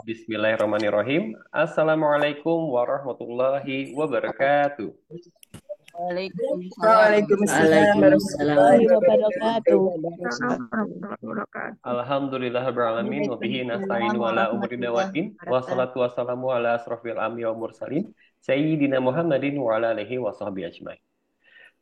Bismillahirrahmanirrahim. Assalamualaikum warahmatullahi wabarakatuh. Waalaikumsalam Waalaikumsalam warahmatullahi warahmatullahi wabarakatuh. wabarakatuh. Alhamdulillahirrahmanirrahim. Wabihi nasta'inu Waalaikumsalam ala umuri warahmatullahi dawatin. wabarakatuh. Wassalatu wassalamu ala asrafil anbiya wa mursalin. Sayyidina Muhammadin wa ala alihi wa sahbihi ajmain.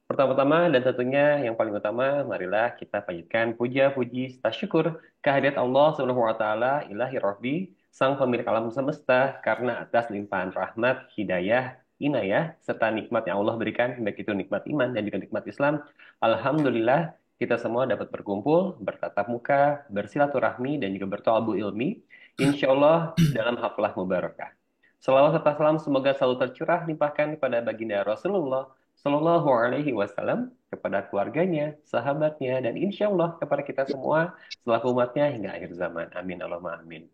Pertama-tama dan tentunya yang paling utama, marilah kita panjatkan puja-puji serta syukur kehadirat Allah Subhanahu wa taala, Ilahi Rabbi, Sang Pemilik alam semesta, karena atas limpahan rahmat, hidayah, inayah serta nikmat yang Allah berikan, baik itu nikmat iman dan juga nikmat Islam. Alhamdulillah, kita semua dapat berkumpul, bertatap muka, bersilaturahmi dan juga bertawabul ilmi, insya Allah dalam haflah mubarakah. Salawat serta salam semoga selalu tercurah limpahkan kepada baginda Rasulullah Sallallahu Alaihi Wasallam, kepada keluarganya, sahabatnya, dan insya Allah kepada kita semua selaku umatnya hingga akhir zaman. Amin Allahumma amin.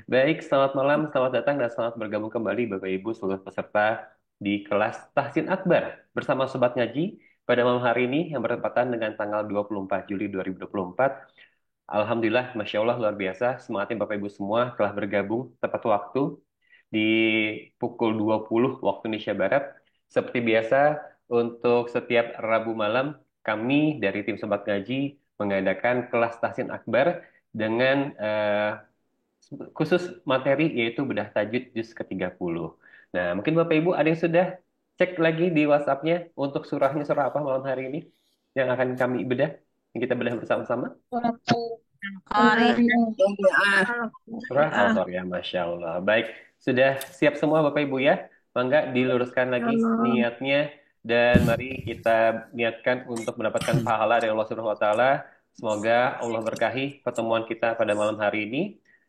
Baik, selamat malam, selamat datang dan selamat bergabung kembali Bapak Ibu seluruh peserta di kelas Tahsin Akbar bersama Sobat Ngaji pada malam hari ini yang bertepatan dengan tanggal 24 Juli 2024. Alhamdulillah, Masya Allah luar biasa. Semangatnya Bapak Ibu semua telah bergabung tepat waktu di pukul 20 waktu Indonesia Barat. Seperti biasa, untuk setiap Rabu malam, kami dari tim Sobat Ngaji mengadakan kelas Tahsin Akbar dengan khusus materi yaitu bedah tajwid juz ke-30. Nah, mungkin Bapak Ibu ada yang sudah cek lagi di WhatsApp-nya untuk surahnya surah apa malam hari ini yang akan kami bedah, yang kita bedah bersama-sama? Qari. Surah Al-Qaryah, Masya Allah. Baik, sudah siap semua Bapak Ibu ya? Mangga diluruskan lagi niatnya dan mari kita niatkan untuk mendapatkan pahala dari Allah Subhanahu wa taala. Semoga Allah berkahi pertemuan kita pada malam hari ini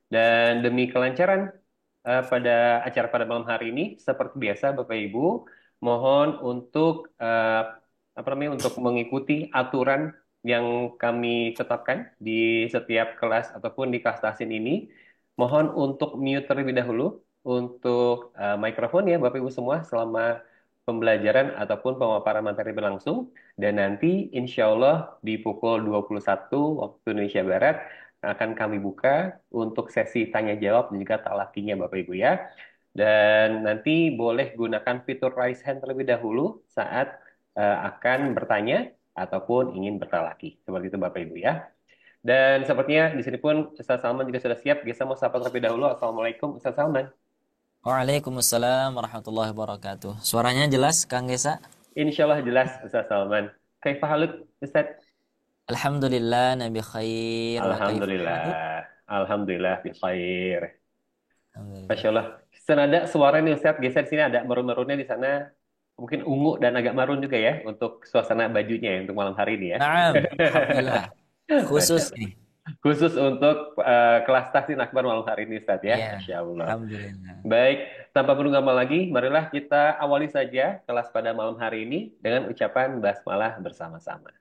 dan demi kelancaran pada acara pada malam hari ini seperti biasa Bapak Ibu mohon untuk apa namanya untuk mengikuti aturan yang kami tetapkan di setiap kelas ataupun di kelas tahsin ini. Mohon untuk mute terlebih dahulu untuk mikrofon ya Bapak Ibu semua selama pembelajaran ataupun pemaparan materi berlangsung. Dan nanti insya Allah di pukul 21 waktu Indonesia Barat akan kami buka untuk sesi tanya jawab dan juga talakinya Bapak Ibu ya. Dan nanti boleh gunakan fitur raise hand terlebih dahulu saat akan bertanya ataupun ingin bertalaki. Seperti itu Bapak Ibu ya. Dan sepertinya di sini pun Ustaz Salman juga sudah siap. Kita mau sapa terlebih dahulu. Assalamualaikum Ustaz Salman. Waalaikumsalam warahmatullahi wabarakatuh. Suaranya jelas, Kang Gesa? Insya Allah jelas Ustaz Salman. Kaifa haluk Ustaz? Alhamdulillah, Nabi khair. Wa kaifa haluk? Alhamdulillah. Alhamdulillah bi khair. Masya Alhamdulillah. Allah. Senada suara nih Ustaz. Geser di sini ada marun-marunnya di sana. Mungkin ungu dan agak marun juga ya untuk suasana bajunya ya untuk malam hari ini ya. Naam, Alhamdulillah. Masya Khusus Allah. nih. Khusus untuk kelas tahsin akbar malam hari ini Ustaz ya. Iya, Masya Allah. Alhamdulillah. Baik, tanpa menunggu lama lagi, marilah kita awali saja kelas pada malam hari ini dengan ucapan basmalah bersama-sama.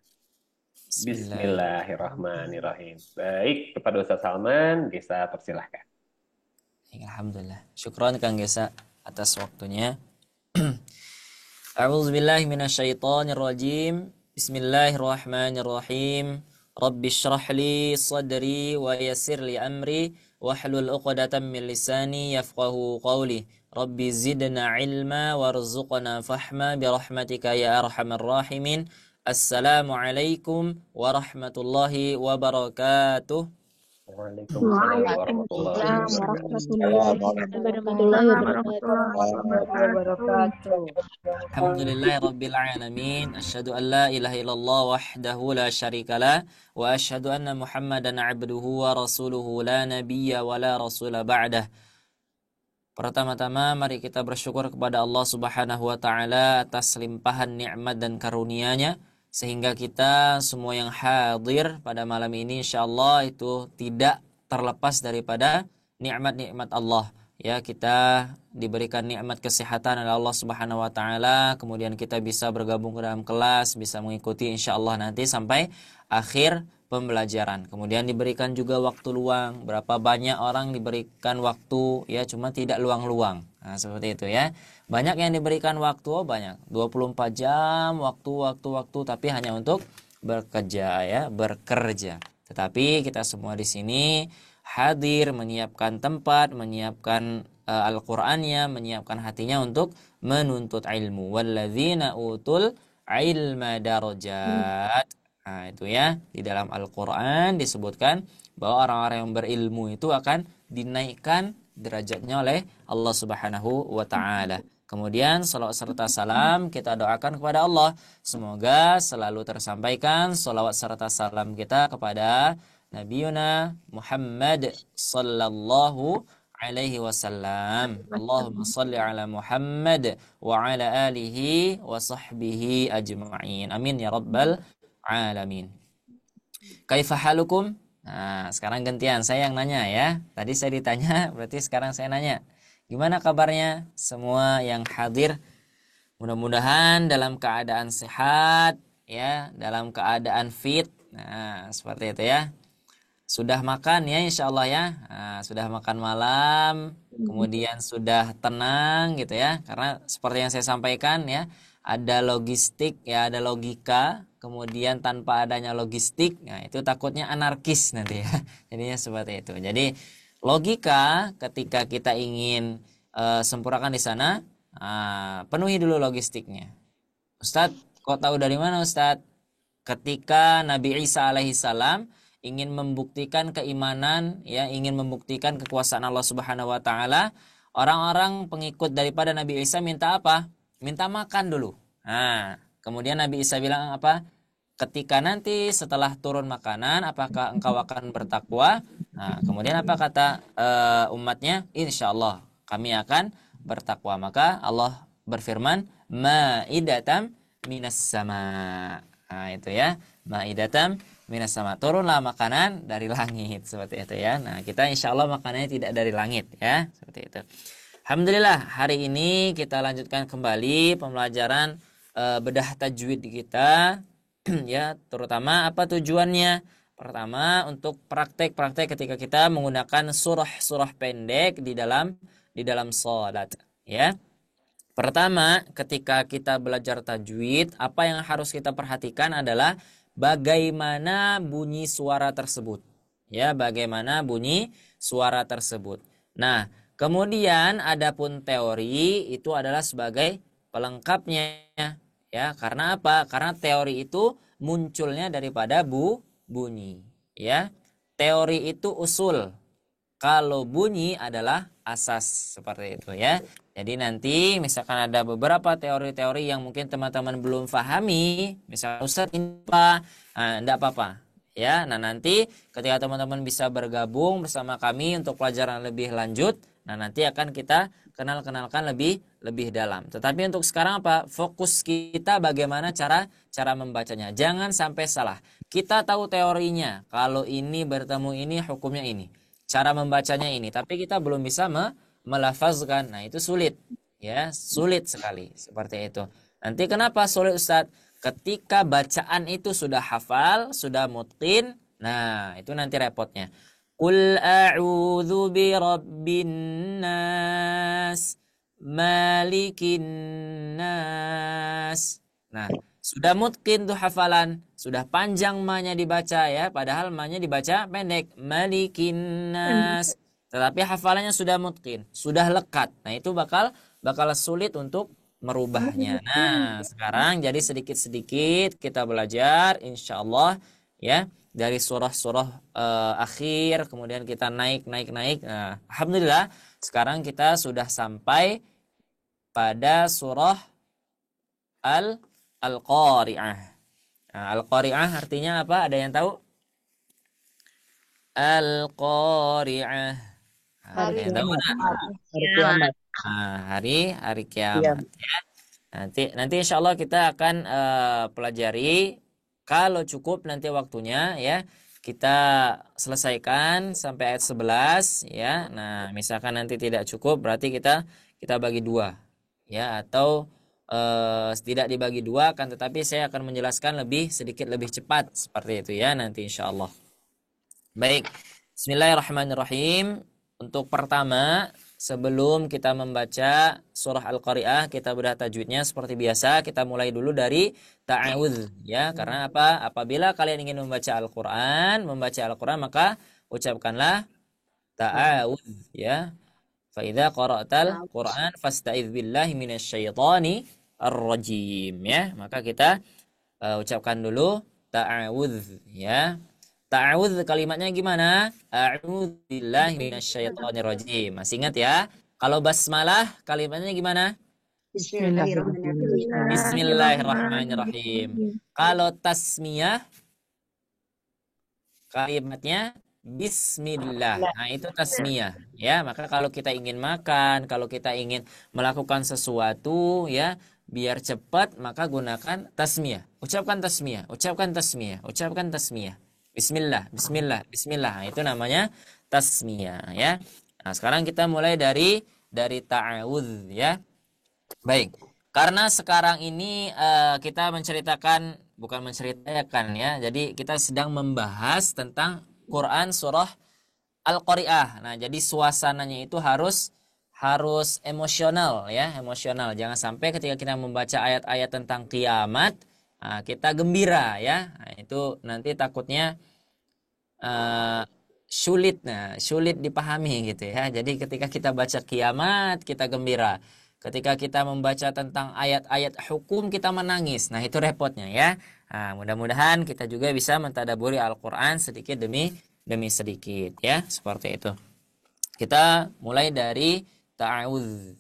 Bismillahirrahmanirrahim. Bismillahirrahmanirrahim. Baik, kepada Ustaz Salman, bisa persilahkan. Alhamdulillah. Syukron Kang Gesa atas waktunya. A'udzu billahi minasyaitonir rajim. Bismillahirrahmanirrahim. Rabbi shrah li sadri wa yassir li amri wahlul 'uqdatam min lisani yafqahu qawli. Rabbi zidna ilma warzuqna fahma bi rahmatika ya arhamar rahimin. Assalamualaikum warahmatullahi wabarakatuh. Waalaikumsalam warahmatullahi Waalaikumsalam wabarakatuh. warahmatullahi wabarakatuh. Alhamdulillahi rabbil alamin. Asyhadu an la ilaha illallah wahdahu la syarikalah wa asyhadu anna Muhammadan abduhu wa rasuluhu la nabiyya wa la rasula ba'dah. Pertama-tama mari kita bersyukur kepada Allah Subhanahu wa taala atas limpahan nikmat dan karunia-Nya sehingga kita semua yang hadir pada malam ini insyaallah itu tidak terlepas daripada nikmat-nikmat Allah. Ya, kita diberikan nikmat kesehatan oleh Allah Subhanahu wa taala, kemudian kita bisa bergabung ke dalam kelas, bisa mengikuti insyaallah nanti sampai akhir pembelajaran. Kemudian diberikan juga waktu luang. Berapa banyak orang diberikan waktu ya cuma tidak luang-luang. Nah, seperti itu ya. Banyak yang diberikan waktu, banyak. 24 jam waktu tapi hanya untuk bekerja ya, bekerja. Tetapi kita semua di sini hadir, menyiapkan tempat, menyiapkan Al-Qur'annya, menyiapkan hatinya untuk menuntut ilmu. Walladzina utul ilma darajat. Nah, itu ya, di dalam Al-Qur'an disebutkan bahwa orang-orang yang berilmu itu akan dinaikkan derajatnya oleh Allah Subhanahu wa taala. Kemudian salawat serta salam kita doakan kepada Allah. Semoga selalu tersampaikan salawat serta salam kita kepada Nabiuna Muhammad sallallahu alaihi wasallam. Allahumma salli ala Muhammad wa ala alihi wa sahbihi ajma'in. Amin ya rabbal alamin. Kaifa halukum? Nah, sekarang gantian saya yang nanya ya. Tadi saya ditanya, berarti sekarang saya nanya. Gimana kabarnya semua yang hadir? Mudah-mudahan dalam keadaan sehat ya, dalam keadaan fit. Nah, seperti itu ya. Sudah makan ya insya Allah ya. Nah, sudah makan malam, kemudian sudah tenang gitu ya. Karena seperti yang saya sampaikan ya, ada logistik ya, ada logika. Kemudian tanpa adanya logistik, nah itu takutnya anarkis nanti ya. Jadinya seperti itu. Jadi logika ketika kita ingin sempurnakan di sana, penuhi dulu logistiknya. Ustadz, kok tahu dari mana Ustadz? Ketika Nabi Isa alaihissalam ingin membuktikan keimanan, ya, ingin membuktikan kekuasaan Allah Subhanahu wa taala, orang-orang pengikut daripada Nabi Isa minta apa? Minta makan dulu. Nah, kemudian Nabi Isa bilang apa? Ketika nanti setelah turun makanan, apakah engkau akan bertakwa? Nah, kemudian apa kata umatnya? Insya Allah kami akan bertakwa. Maka Allah berfirman, Ma'idatam minas sama. Nah, itu ya, Ma'idatam minas sama. Turunlah makanan dari langit. Seperti itu ya. Nah, kita insya Allah makanannya tidak dari langit ya. Seperti itu. Alhamdulillah, hari ini kita lanjutkan kembali pembelajaran bedah tajwid kita. Ya, terutama apa tujuannya? Pertama, untuk praktek-praktek ketika kita menggunakan surah-surah pendek di dalam salat, ya. Pertama, ketika kita belajar tajwid, apa yang harus kita perhatikan adalah bagaimana bunyi suara tersebut. Ya, bagaimana bunyi suara tersebut. Nah, kemudian adapun teori itu adalah sebagai pelengkapnya. Ya, karena apa? Karena teori itu munculnya daripada bunyi, ya. Teori itu usul. Kalau bunyi adalah asas, seperti itu ya. Jadi nanti misalkan ada beberapa teori-teori yang mungkin teman-teman belum pahami, misalnya Ustaz ini apa? Nah, enggak apa-apa. Ya, nah nanti ketika teman-teman bisa bergabung bersama kami untuk pelajaran lebih lanjut, nah nanti akan kita kenalkan lebih dalam. Tetapi untuk sekarang apa? Fokus kita bagaimana cara membacanya. Jangan sampai salah. Kita tahu teorinya. Kalau ini bertemu ini hukumnya ini. Cara membacanya ini, tapi kita belum bisa melafazkan. Nah, itu sulit. Ya, sulit sekali seperti itu. Nanti kenapa sulit Ustaz? Ketika bacaan itu sudah hafal, sudah mutqin, nah itu nanti repotnya. Qul a'udzu birabbin nas, malikin nas. Nah, sudah mutqin tuh hafalan, sudah panjang ma-nya dibaca ya, padahal ma-nya dibaca pendek, malikin nas. Tetapi hafalannya sudah mutqin, sudah lekat. Nah, itu bakal sulit untuk merubahnya. Nah, sekarang jadi sedikit-sedikit kita belajar insyaallah ya, dari surah-surah akhir, kemudian kita naik. Nah, alhamdulillah sekarang kita sudah sampai pada surah Al-Qari'ah. Nah, Al-Qari'ah artinya apa? Ada yang tahu? Al-Qari'ah. Ada yang tahu? Hari kiamat. Nah, hari kiamat ya. Nanti insya Allah kita akan pelajari, kalau cukup nanti waktunya ya, kita selesaikan sampai ayat 11 ya. Nah, misalkan nanti tidak cukup berarti kita bagi dua ya, atau tidak dibagi dua kan, tetapi saya akan menjelaskan sedikit lebih cepat seperti itu ya nanti insya Allah. Baik, Bismillahirrahmanirrahim. Untuk pertama, sebelum kita membaca surah Al-Qari'ah, kita bedah tajwidnya seperti biasa. Kita mulai dulu dari ta'awudz ya. Karena apa? Apabila kalian ingin membaca Al-Qur'an, maka ucapkanlah Ta'awudz ya. Fa idza qara'tal Qur'an fasta'idz billahi minasyaitonir rajim ya. Maka kita ucapkan dulu ta'awudz ya. Ta'awudz kalimatnya gimana? A'udzu billahi minasyaitonir rajim. Masih ingat ya? Kalau basmalah kalimatnya gimana? Bismillahirrahmanirrahim. Bismillahirrahmanirrahim. Kalau tasmiyah kalimatnya bismillah. Nah, itu tasmiyah ya. Maka kalau kita ingin makan, kalau kita ingin melakukan sesuatu ya, biar cepat maka gunakan tasmiyah. Ucapkan tasmiyah, ucapkan tasmiyah, ucapkan tasmiyah. Bismillah, bismillah, bismillah. Nah, itu namanya tasmiyah ya. Nah, sekarang kita mulai dari ta'awudz ya. Baik. Karena sekarang ini kita bukan menceritakan ya. Jadi kita sedang membahas tentang Quran surah Al-Qari'ah. Nah, jadi suasananya itu harus emosional ya, emosional. Jangan sampai ketika kita membaca ayat-ayat tentang kiamat, kita gembira ya. Nah, itu nanti takutnya sulit dipahami gitu ya. Jadi ketika kita baca kiamat kita gembira. Ketika kita membaca tentang ayat-ayat hukum kita menangis. Nah, itu repotnya ya. Nah, mudah-mudahan kita juga bisa mentadaburi Al-Qur'an sedikit demi sedikit ya, seperti itu. Kita mulai dari ta'awudz.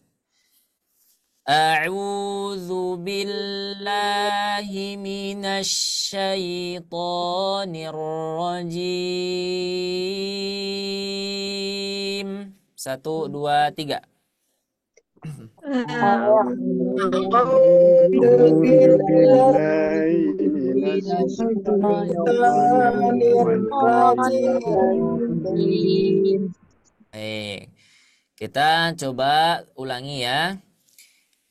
A'udzu billahi minasy syaithanir rajim. 1 2 3. Baik. Kita coba ulangi ya.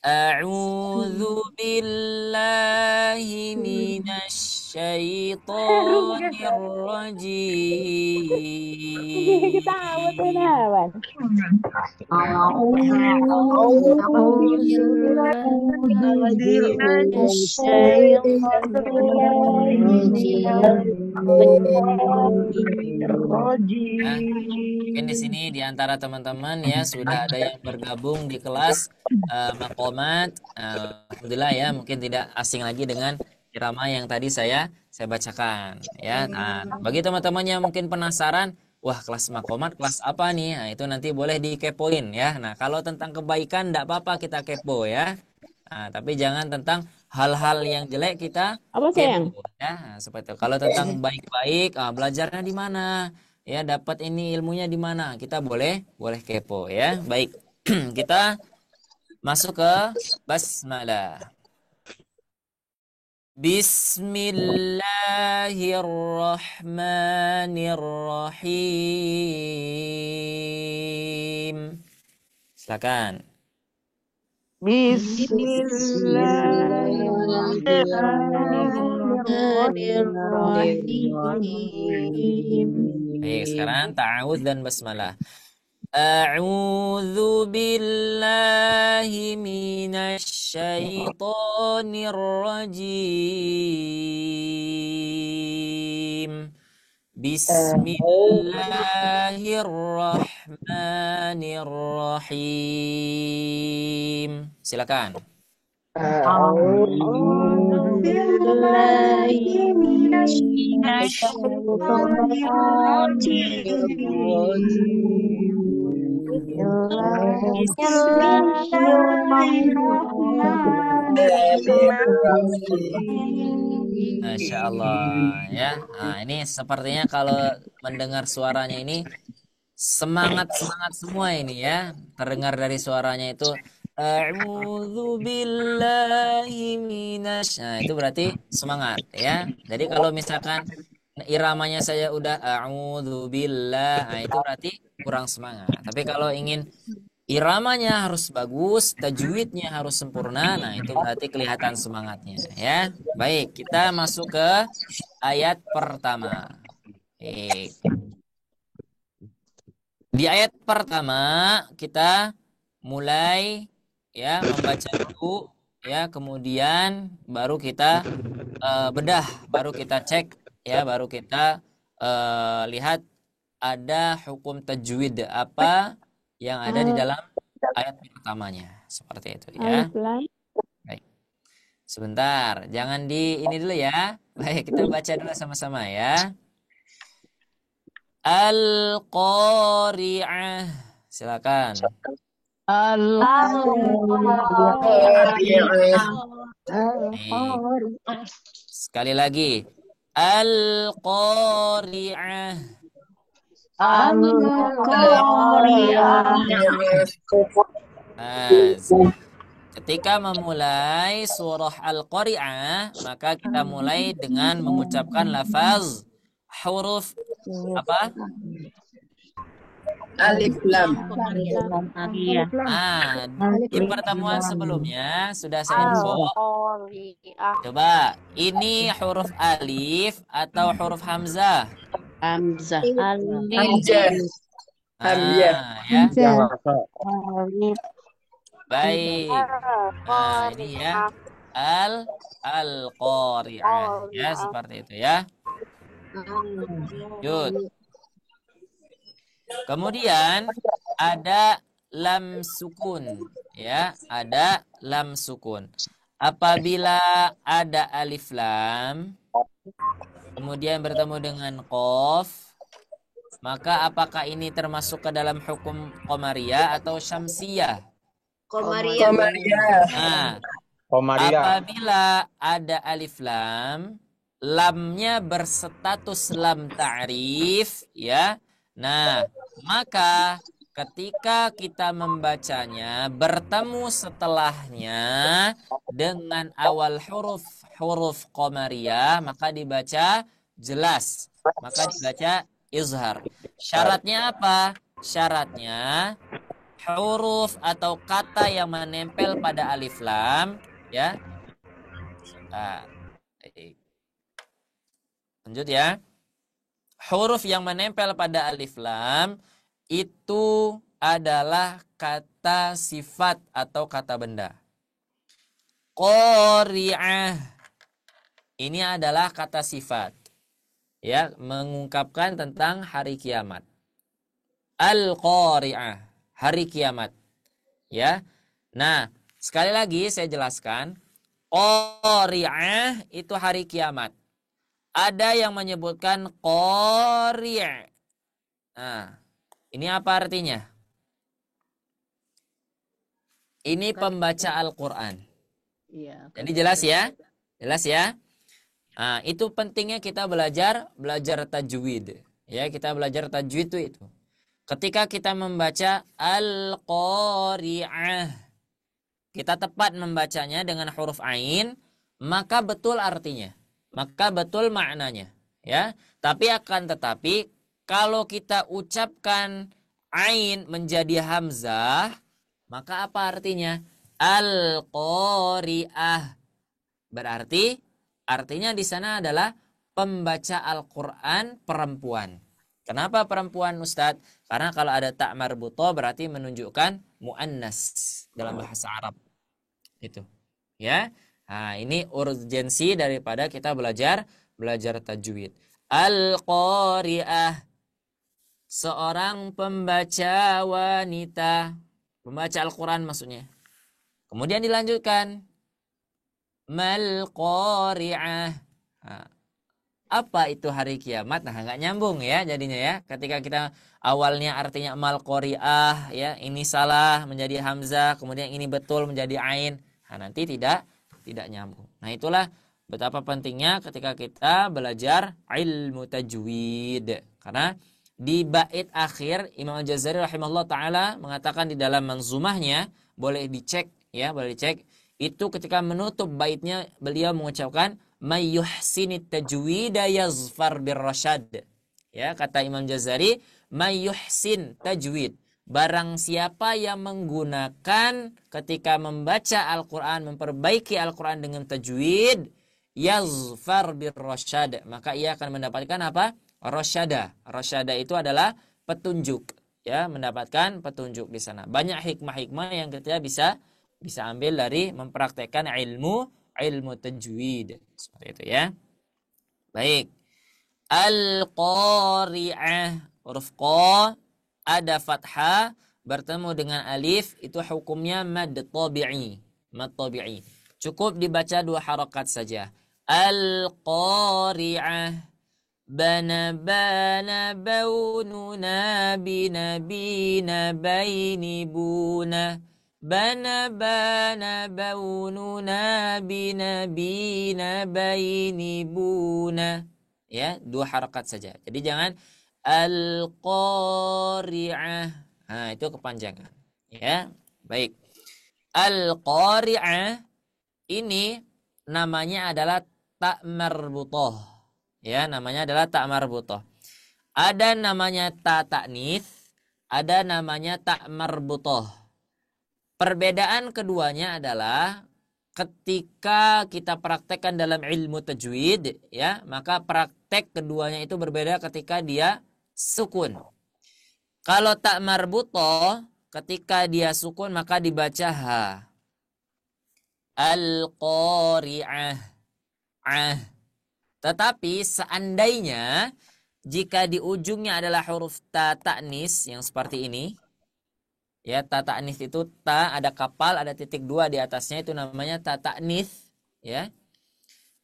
A'udzu billahi minasy syaithanir rajim. Mungkin di sini di antara teman-teman ya sudah ada yang bergabung di kelas Maqamat. Alhamdulillah ya, mungkin tidak asing lagi dengan irama yang tadi saya bacakan ya. Nah, bagi teman-teman yang mungkin penasaran, wah kelas Maqamat kelas apa nih? Nah, itu nanti boleh dikepoin ya. Nah, kalau tentang kebaikan enggak apa-apa kita kepo ya. Nah, tapi jangan tentang hal-hal yang jelek kita kepo ya. Nah, seperti itu. Kalau tentang baik-baik, belajarnya di mana? Ya, dapat ini ilmunya di mana? Kita boleh kepo ya. Baik. Kita masuk ke basmalah. Bismillahirrahmanirrahim. Silakan. Bismillahirrahmanirrahim. Baik, sekarang ta'awudz dan basmalah. A'udzu billahi minasy syaithanir rajim. Bismillahirrahmanirrahim. Silakan. A'udzu billahi minasy syaithanir rajim. Bismillahirrahmanirrahim. Masya Allah ya. Nah, ini sepertinya kalau mendengar suaranya ini semangat semua ini ya. Terdengar dari suaranya itu A'udzu billahi minasy. Nah, itu berarti semangat ya. Jadi kalau misalkan iramanya saya udah a'udzu billah, nah itu berarti kurang semangat. Tapi kalau ingin iramanya harus bagus, tajwidnya harus sempurna, nah itu berarti kelihatan semangatnya ya. Baik, kita masuk ke ayat pertama. Baik. Di ayat pertama kita mulai ya membaca dulu ya, kemudian baru kita bedah, baru kita cek ya, baru kita lihat ada hukum tajwid apa yang ada di dalam ayat pertamanya. Seperti itu ya. Alif lam. Baik. Sebentar, jangan di ini dulu ya. Baik, kita baca dulu sama-sama ya. Al-Qari'ah. Silakan. Baik. Sekali lagi. Al-Qari'ah. Nah, ketika memulai surah Al-Qari'ah, maka kita mulai dengan mengucapkan lafaz huruf apa? Alif lam. Ah, di pertemuan sebelumnya sudah saya info. Coba, ini huruf alif atau huruf hamzah? Hamzah. Ah, ya. Yang Baik. Nah, ini ya. Al-Qari'ah. Ya, seperti itu ya. Lanjut. Kemudian ada lam sukun, ya, ada lam sukun. Apabila ada alif lam, kemudian bertemu dengan qaf, maka apakah ini termasuk ke dalam hukum qamariyah atau syamsiyah? Qamariyah. Nah, Komariah. apabila ada alif lam, lamnya berstatus lam ta'rif, ya. Nah, maka ketika kita membacanya bertemu setelahnya dengan awal huruf qamariyah, maka dibaca jelas, maka dibaca izhar. Syaratnya apa? Syaratnya huruf atau kata yang menempel pada alif lam, ya. Nah, lanjut ya. Huruf yang menempel pada alif lam itu adalah kata sifat atau kata benda. Qari'ah ini adalah kata sifat, ya, mengungkapkan tentang hari kiamat. Al-Qari'ah, hari kiamat, ya. Nah, sekali lagi saya jelaskan, Qari'ah itu hari kiamat. Ada yang menyebutkan qari'. Nah, ini apa artinya? Ini pembaca Al-Quran. Jadi jelas ya? Jelas ya? Nah, itu pentingnya kita belajar tajwid. Ya, kita belajar tajwid itu. Ketika kita membaca Al-Qari'ah, kita tepat membacanya dengan huruf ain, maka betul artinya. Maka betul maknanya, ya. Tapi akan tetapi kalau kita ucapkan ain menjadi hamzah, maka apa artinya? Al-Qari'ah. Berarti artinya di sana adalah pembaca Al-Qur'an perempuan. Kenapa perempuan, Ustadz? Karena kalau ada ta' marbuthah berarti menunjukkan muannas dalam bahasa Arab. Itu. Ya. Nah, ini urgensi daripada kita belajar tajwid. Al-Qari'ah, seorang pembaca wanita, pembaca Al-Quran maksudnya. Kemudian dilanjutkan, Mal-Qari'ah. Nah, apa itu hari kiamat? Nah, nggak nyambung ya jadinya ya. Ketika kita awalnya artinya Mal-Qari'ah, ya, ini salah menjadi hamzah, kemudian ini betul menjadi ain. Nah, nanti tidak nyambung. Nah, itulah betapa pentingnya ketika kita belajar ilmu tajwid. Karena di bait akhir Imam Al-Jazari rahimahullah ta'ala mengatakan di dalam manzumahnya, boleh dicek ya, boleh dicek. Itu ketika menutup baitnya beliau mengucapkan may yuhsinit tajwida yazfar birrasyad. Ya, kata Imam Jazari, may yuhsin tajwid. Barang siapa yang menggunakan ketika membaca Al-Quran, memperbaiki Al-Quran dengan tajwid, yazfar birrasyad, maka ia akan mendapatkan apa? Rasyada. Rasyada itu adalah petunjuk, ya, mendapatkan petunjuk di sana. Banyak hikmah-hikmah yang kita bisa ambil dari mempraktekkan ilmu tajwid. Seperti itu ya. Baik. Al-Qari'ah. huruf qa ada fathah bertemu dengan alif, itu hukumnya mad tabi'i. Mad tabi'i. Cukup dibaca 2 harakat saja. Al-qari'ah. Bana bana baununa binabina baini buna. Bana bana baununa binabina baini buna. Ya, 2 harakat saja. Jadi jangan al-qari'ah. Nah, itu kepanjangan. Ya, baik. Al-qari'ah ini namanya adalah ta marbutah. Ya, namanya adalah ta marbutah. Ada namanya ta ta'nits, ada namanya ta marbutah. Perbedaan keduanya adalah ketika kita praktekkan dalam ilmu tajwid, ya, maka praktek keduanya itu berbeda ketika dia sukun. Kalau ta marbutah, ketika dia sukun maka dibaca ha. Al-qari'ah. Tetapi seandainya jika di ujungnya adalah huruf ta ta'nis yang seperti ini, ya, ta ta'nis itu ta ada kapal, ada titik 2 di atasnya, itu namanya ta ta'nis, ya.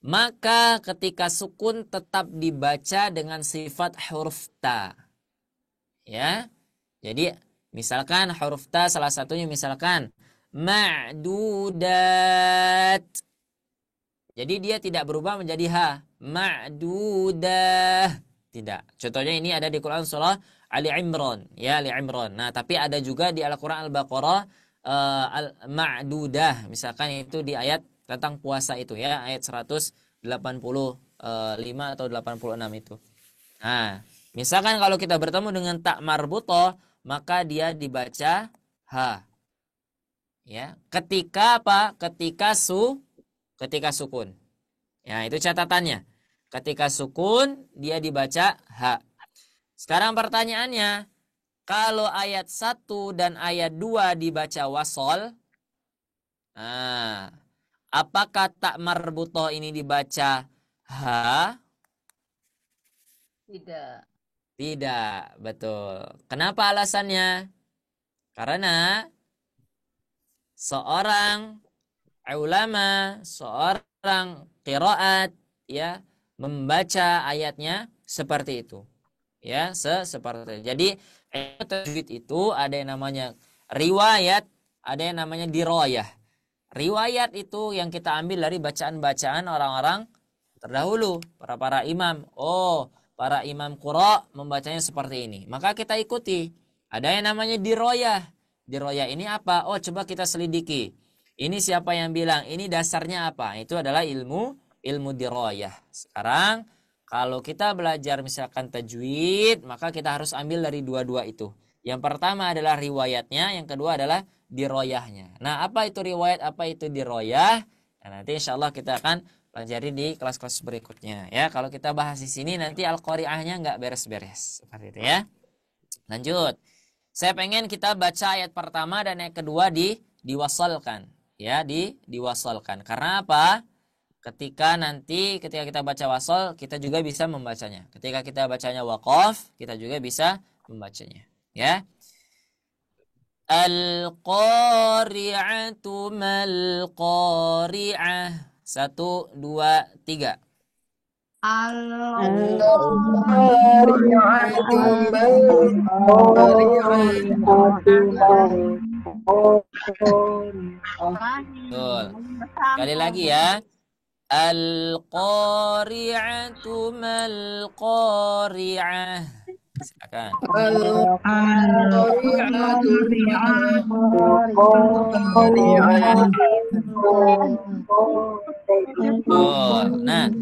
Maka ketika sukun tetap dibaca dengan sifat huruf ta. Ya. Jadi misalkan huruf ta salah satunya misalkan ma'dudat. Jadi dia tidak berubah menjadi ha. Ma'dudah. Tidak. Contohnya ini ada di Quran surah Ali Imran. Ya, Ali Imran. Nah, tapi ada juga di Al-Quran Al-Baqarah Ma'dudah. Misalkan itu di ayat tentang puasa itu, ya. Ayat 185 atau 86 itu. Nah, misalkan kalau kita bertemu dengan ta marbutah, maka dia dibaca ha. Ya. Ketika apa? Ketika sukun. Ya, itu catatannya. Ketika sukun, dia dibaca ha. Sekarang pertanyaannya, kalau ayat 1 dan ayat 2 dibaca wasol, nah, apakah ta marbutah ini dibaca ha? Tidak, betul. Kenapa alasannya? Karena seorang ulama, seorang qiraat, ya, membaca ayatnya seperti itu. Ya, seperti itu. Jadi tajwid itu ada yang namanya riwayat, ada yang namanya diroyah. Riwayat itu yang kita ambil dari bacaan-bacaan orang-orang terdahulu, para imam. Oh, para imam qura membacanya seperti ini. Maka kita ikuti. Ada yang namanya diroyah. Diroyah ini apa? Oh, coba kita selidiki. Ini siapa yang bilang? Ini dasarnya apa? Itu adalah ilmu diroyah. Sekarang kalau kita belajar misalkan tajwid, maka kita harus ambil dari dua-dua itu. Yang pertama adalah riwayatnya, yang kedua adalah diroyahnya. Nah, apa itu riwayat, apa itu diroyah? Nah, nanti insya Allah kita akan pelajari di kelas-kelas berikutnya. Ya, kalau kita bahas di sini nanti al-qari'ahnya nggak beres-beres. Seperti itu ya. Lanjut. Saya pengen kita baca ayat pertama dan ayat kedua diwasalkan. Ya, diwasalkan. Karena apa? Ketika kita baca wasal, kita juga bisa membacanya. Ketika kita bacanya waqaf, kita juga bisa membacanya. Ya. Al-qari'atu mal-qari'ah. 1, 2, 3. Betul. Sekali lagi ya. Al-qari'atu mal-qari'ah. Silakan. Nah,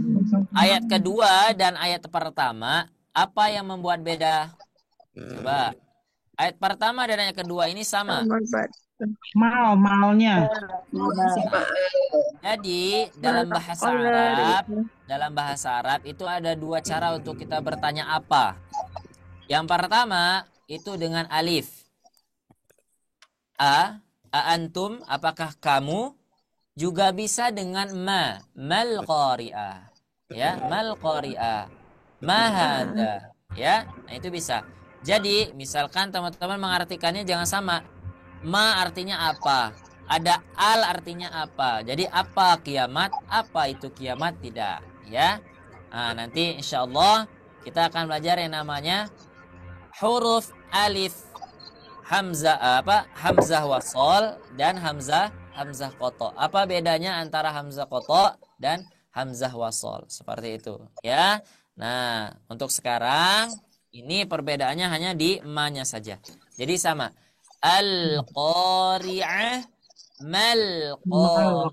ayat kedua dan ayat pertama, apa yang membuat beda? Coba. Ayat pertama dan ayat kedua ini sama. Malnya. Jadi dalam bahasa Arab itu ada 2 cara untuk kita bertanya apa. Yang pertama itu dengan alif. Antum, apakah kamu? Juga bisa dengan mal qari'ah. Ya, mal qari'ah. Ma hadza. Ya, nah itu bisa. Jadi, misalkan teman-teman mengartikannya jangan sama. Ma artinya apa? Ada al artinya apa? Jadi apa kiamat? Apa itu kiamat? Tidak, ya. Nah, nanti insya Allah kita akan belajar yang namanya huruf alif hamzah wasol dan hamzah koto. Apa bedanya antara hamzah koto dan hamzah wasol? Seperti itu, ya. Nah, untuk sekarang ini perbedaannya hanya di ma-nya saja. Jadi sama. Al-qari'ah mal-qari'ah.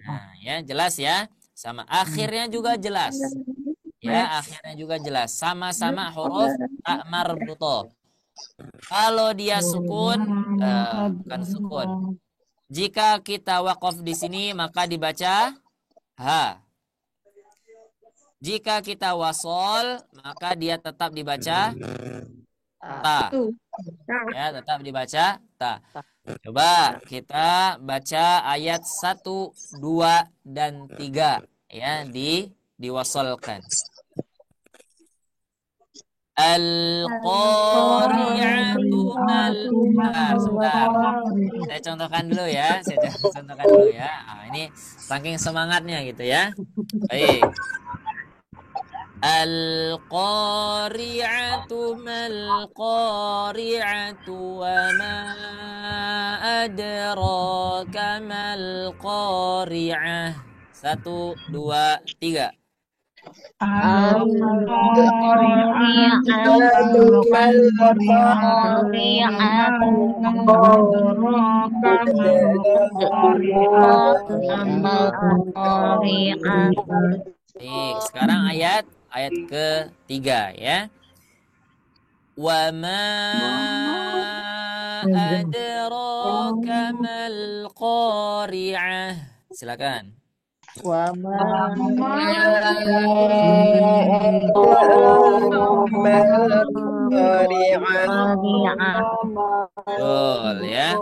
Nah, ya, jelas ya. Sama akhirnya juga jelas. Ya, akhirnya juga jelas. Sama-sama huruf ta marbutoh. Kalau dia sukun, bukan sukun. Jika kita wakaf di sini maka dibaca ha. Jika kita wasol maka dia tetap dibaca ta. Ya, tetap dibaca ta. Coba kita baca ayat 1, 2 dan 3 ya diwasolkan. Al-qari'atu sebentar. Saya contohkan dulu ya. Nah, ini saking semangatnya gitu ya. Baik. Al-qari'atu mal-qari'atu wa ma adraka mal-qari'ah. 1, 2, 3. Baik, sekarang ayat ke-3 ya. Wa ma adraka mal qari'ah. Silakan. Wa ma Betul ya.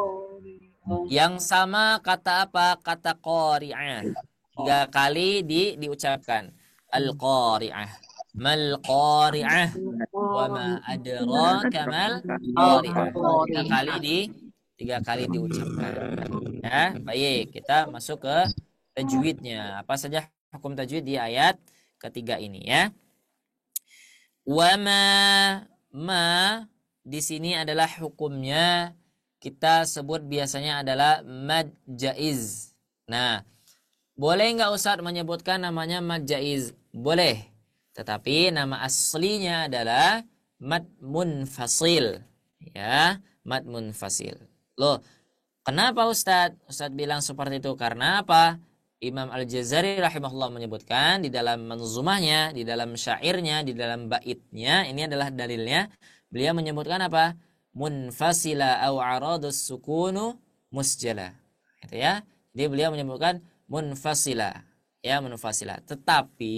Yang sama kata apa? Kata qari'ah. 3 kali diucapkan. Al-qari'ah. Mal qari'ah. Wa ma adraka mal qari'ah. 3 kali diucapkan. Ya, baik. Kita masuk ke tajwidnya. Apa saja hukum tajwid di ayat ketiga ini ya. Wa ma di sini adalah hukumnya kita sebut biasanya adalah mad jaiz. Nah, boleh nggak Ustaz menyebutkan namanya mad jaiz? Boleh. Tetapi nama aslinya adalah mad munfasil. Ya, mad munfasil. Loh, kenapa Ustaz? Ustaz bilang seperti itu karena apa? Imam Al-Jazari rahimahullah menyebutkan di dalam manzumahnya, di dalam syairnya, di dalam baitnya, ini adalah dalilnya. Beliau menyebutkan apa? Munfasila au aradus sukunu musjala. Gitu ya. Jadi beliau menyebutkan munfasila. Ya, munfasila. Tetapi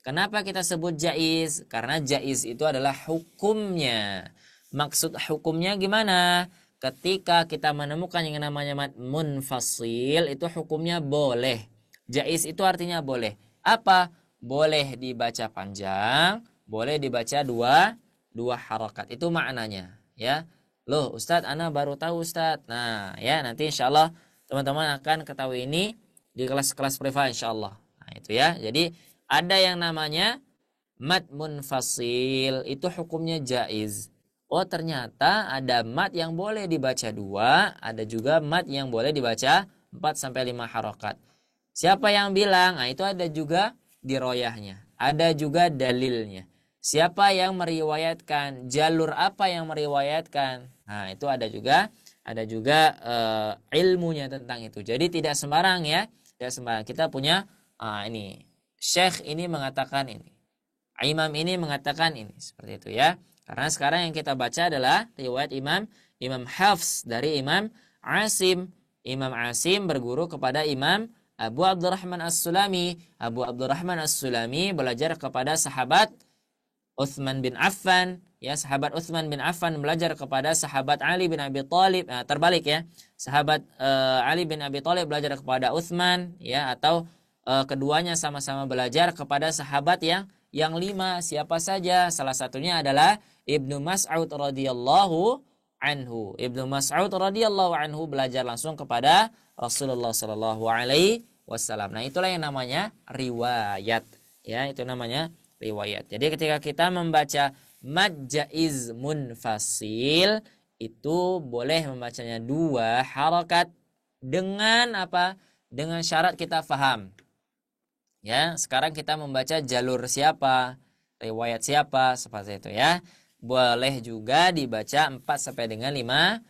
kenapa kita sebut jaiz? Karena jaiz itu adalah hukumnya. Maksud hukumnya gimana? Ketika kita menemukan yang namanya mad munfasil, itu hukumnya boleh. Jaiz itu artinya boleh. Apa? Boleh dibaca panjang, boleh dibaca dua harakat. Itu maknanya, ya. Loh, Ustadz, ana baru tahu Ustadz. Nah, ya, nanti insyaallah teman-teman akan ketahui ini di kelas-kelas privat insyaallah. Nah, itu ya. Jadi ada yang namanya mad munfasil, itu hukumnya jaiz. Oh, ternyata ada mad yang boleh dibaca 2, ada juga mad yang boleh dibaca 4-5 harokat. Siapa yang bilang? Nah, itu ada juga diroyahnya. Ada juga dalilnya. Siapa yang meriwayatkan? Jalur apa yang meriwayatkan? Nah, itu ada juga ilmunya tentang itu. Jadi tidak sembarang ya. Tidak sembarang. Kita punya ini. Syekh ini mengatakan ini. Imam ini mengatakan ini. Seperti itu ya. Karena sekarang yang kita baca adalah riwayat Imam Hafs dari Imam Asim. Imam Asim berguru kepada Imam Abu Abdurrahman As-Sulami. Abu Abdurrahman As-Sulami belajar kepada sahabat Utsman bin Affan. Ya, sahabat Utsman bin Affan belajar kepada sahabat Ali bin Abi Thalib. Nah, terbalik ya. Sahabat Ali bin Abi Thalib belajar kepada Utsman, ya, atau keduanya sama-sama belajar kepada sahabat yang 5. Siapa saja? Salah satunya adalah Ibnu Mas'ud radhiyallahu anhu. Ibnu Mas'ud radhiyallahu anhu belajar langsung kepada Rasulullah sallallahu alaihi wasallam. Nah, itulah yang namanya riwayat. Ya, itu namanya riwayat. Jadi ketika kita membaca mad jaiz munfasil itu boleh membacanya 2 harakat dengan apa? Dengan syarat kita faham. Ya, sekarang kita membaca jalur siapa, riwayat siapa, seperti itu ya. Boleh juga dibaca 4 sampai dengan 5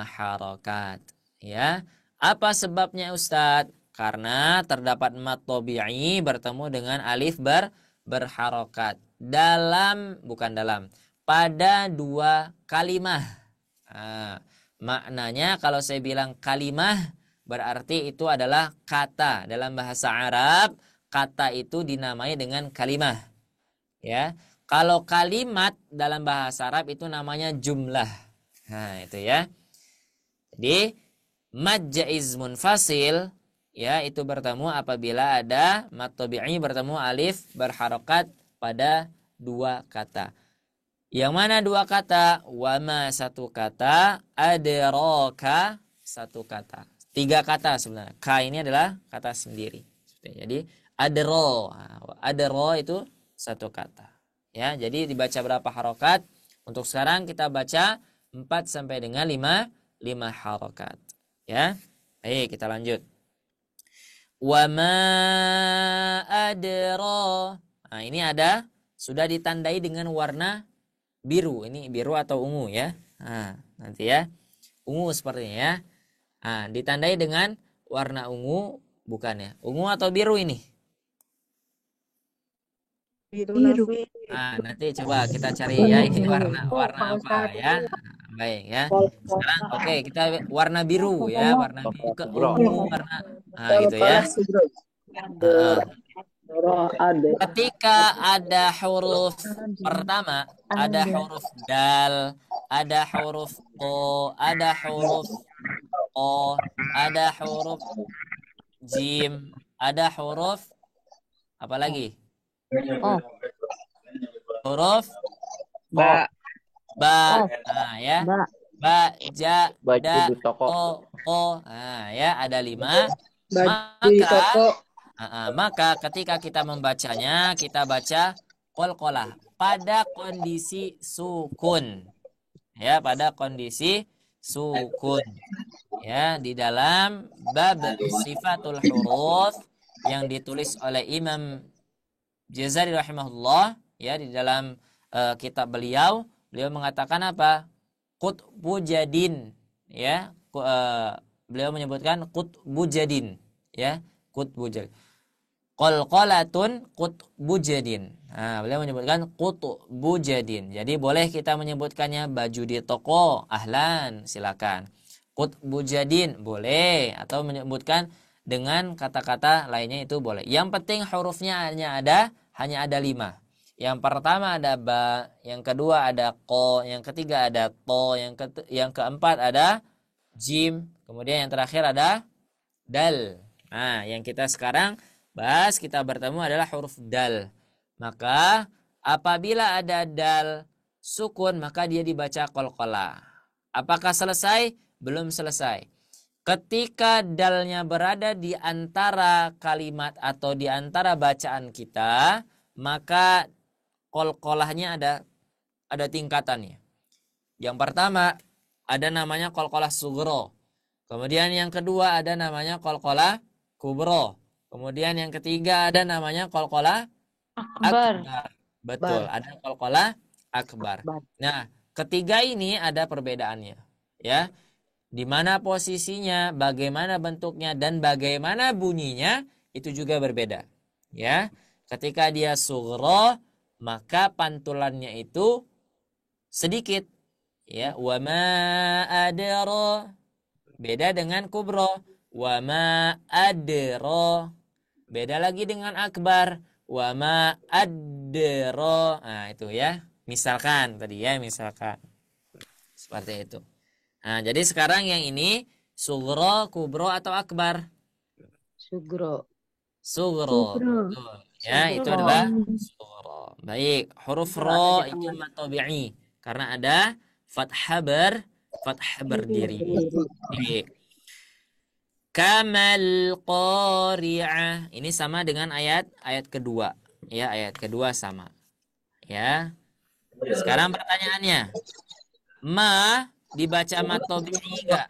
harakat. Ya. Apa sebabnya Ustadz? Karena terdapat mat tabi'i bertemu dengan alif berharokat pada 2 kalimah. Nah, maknanya kalau saya bilang kalimah berarti itu adalah kata. Dalam bahasa Arab kata itu dinamai dengan kalimah. Ya. Kalau kalimat dalam bahasa Arab itu namanya jumlah. Nah, itu ya. Jadi mad jaiz munfasil ya itu bertemu apabila ada mat tabi'i bertemu alif berharokat pada 2 kata. Yang mana 2 kata? Wama 1 kata, adraka 1 kata. 3 kata sebenarnya. Ka ini adalah kata sendiri. Jadi adro itu 1 kata. Ya, jadi dibaca berapa harokat? Untuk sekarang kita baca 4 sampai dengan 5 harokat. Ya. Baik, kita lanjut. Wa ma adra. Nah, ini ada sudah ditandai dengan warna biru. Ini biru atau ungu ya. Nah, nanti ya. Ungu sepertinya ya. Nah, ditandai dengan warna ungu bukan ya? Ungu atau biru ini? Biru. Nah, nanti coba kita cari ya ini warna apa ya. Baik ya. Sekarang oke, kita warna biru ya, warna biru ke ungu warna. Nah, gitu ya. Ketika ada huruf pertama, ada huruf dal, ada huruf ko, ada huruf o, ada huruf jim, ada huruf apa lagi? Oh. Huruf Ba. Nah ya. Ba, ja, da, di toko. o. Nah ya, ada 5. Maka ketika kita membacanya, kita baca qalqalah pada kondisi sukun. Ya, pada kondisi sukun. Ya, di dalam bab sifatul huruf yang ditulis oleh Imam Jazari rahimahullah, ya, di dalam kitab beliau mengatakan apa? Qutbu jadin, ya. Beliau menyebutkan qutbu jadin, ya. Qutbu jadin. Qalqalatun qutbu jadin. Nah, beliau menyebutkan qutbu jadin. Jadi boleh kita menyebutkannya baju di toko, ahlan, silakan. Qutbu jadin boleh, atau menyebutkan dengan kata-kata lainnya itu boleh. Yang penting hurufnya hanya ada 5. Yang pertama ada ba, yang kedua ada ko, yang ketiga ada to, yang keempat ada jim, kemudian yang terakhir ada dal. Nah, yang kita sekarang bahas, kita bertemu adalah huruf dal. Maka apabila ada dal sukun, maka dia dibaca qalqalah. Apakah selesai? Belum selesai. Ketika dalnya berada di antara kalimat atau di antara bacaan kita, maka qalqalahnya ada tingkatannya. Yang pertama ada namanya qalqalah sugro. Kemudian yang kedua ada namanya qalqalah kubro. Kemudian yang ketiga ada namanya qalqalah akbar. Betul, ada qalqalah akbar. Nah, ketiga ini ada perbedaannya, ya. Di mana posisinya, bagaimana bentuknya, dan bagaimana bunyinya itu juga berbeda, ya. Ketika dia sugro, maka pantulannya itu sedikit, ya. Wa ma adra, beda dengan kubro. Wa ma adra, beda lagi dengan akbar. Wa ma adra. Nah, itu ya. Misalkan tadi ya, misalkan. Seperti itu. Nah, jadi sekarang yang ini sugro, kubro atau akbar? Sugro. Ya, itu adalah sugro. Baik, huruf ro itu mat tabi'i. karena ada fathah berdiri. Baik. Kamal qari'ah. Ini sama dengan ayat kedua. Ya, ayat kedua sama. Ya. Sekarang pertanyaannya, ma dibaca mat tabi'i enggak?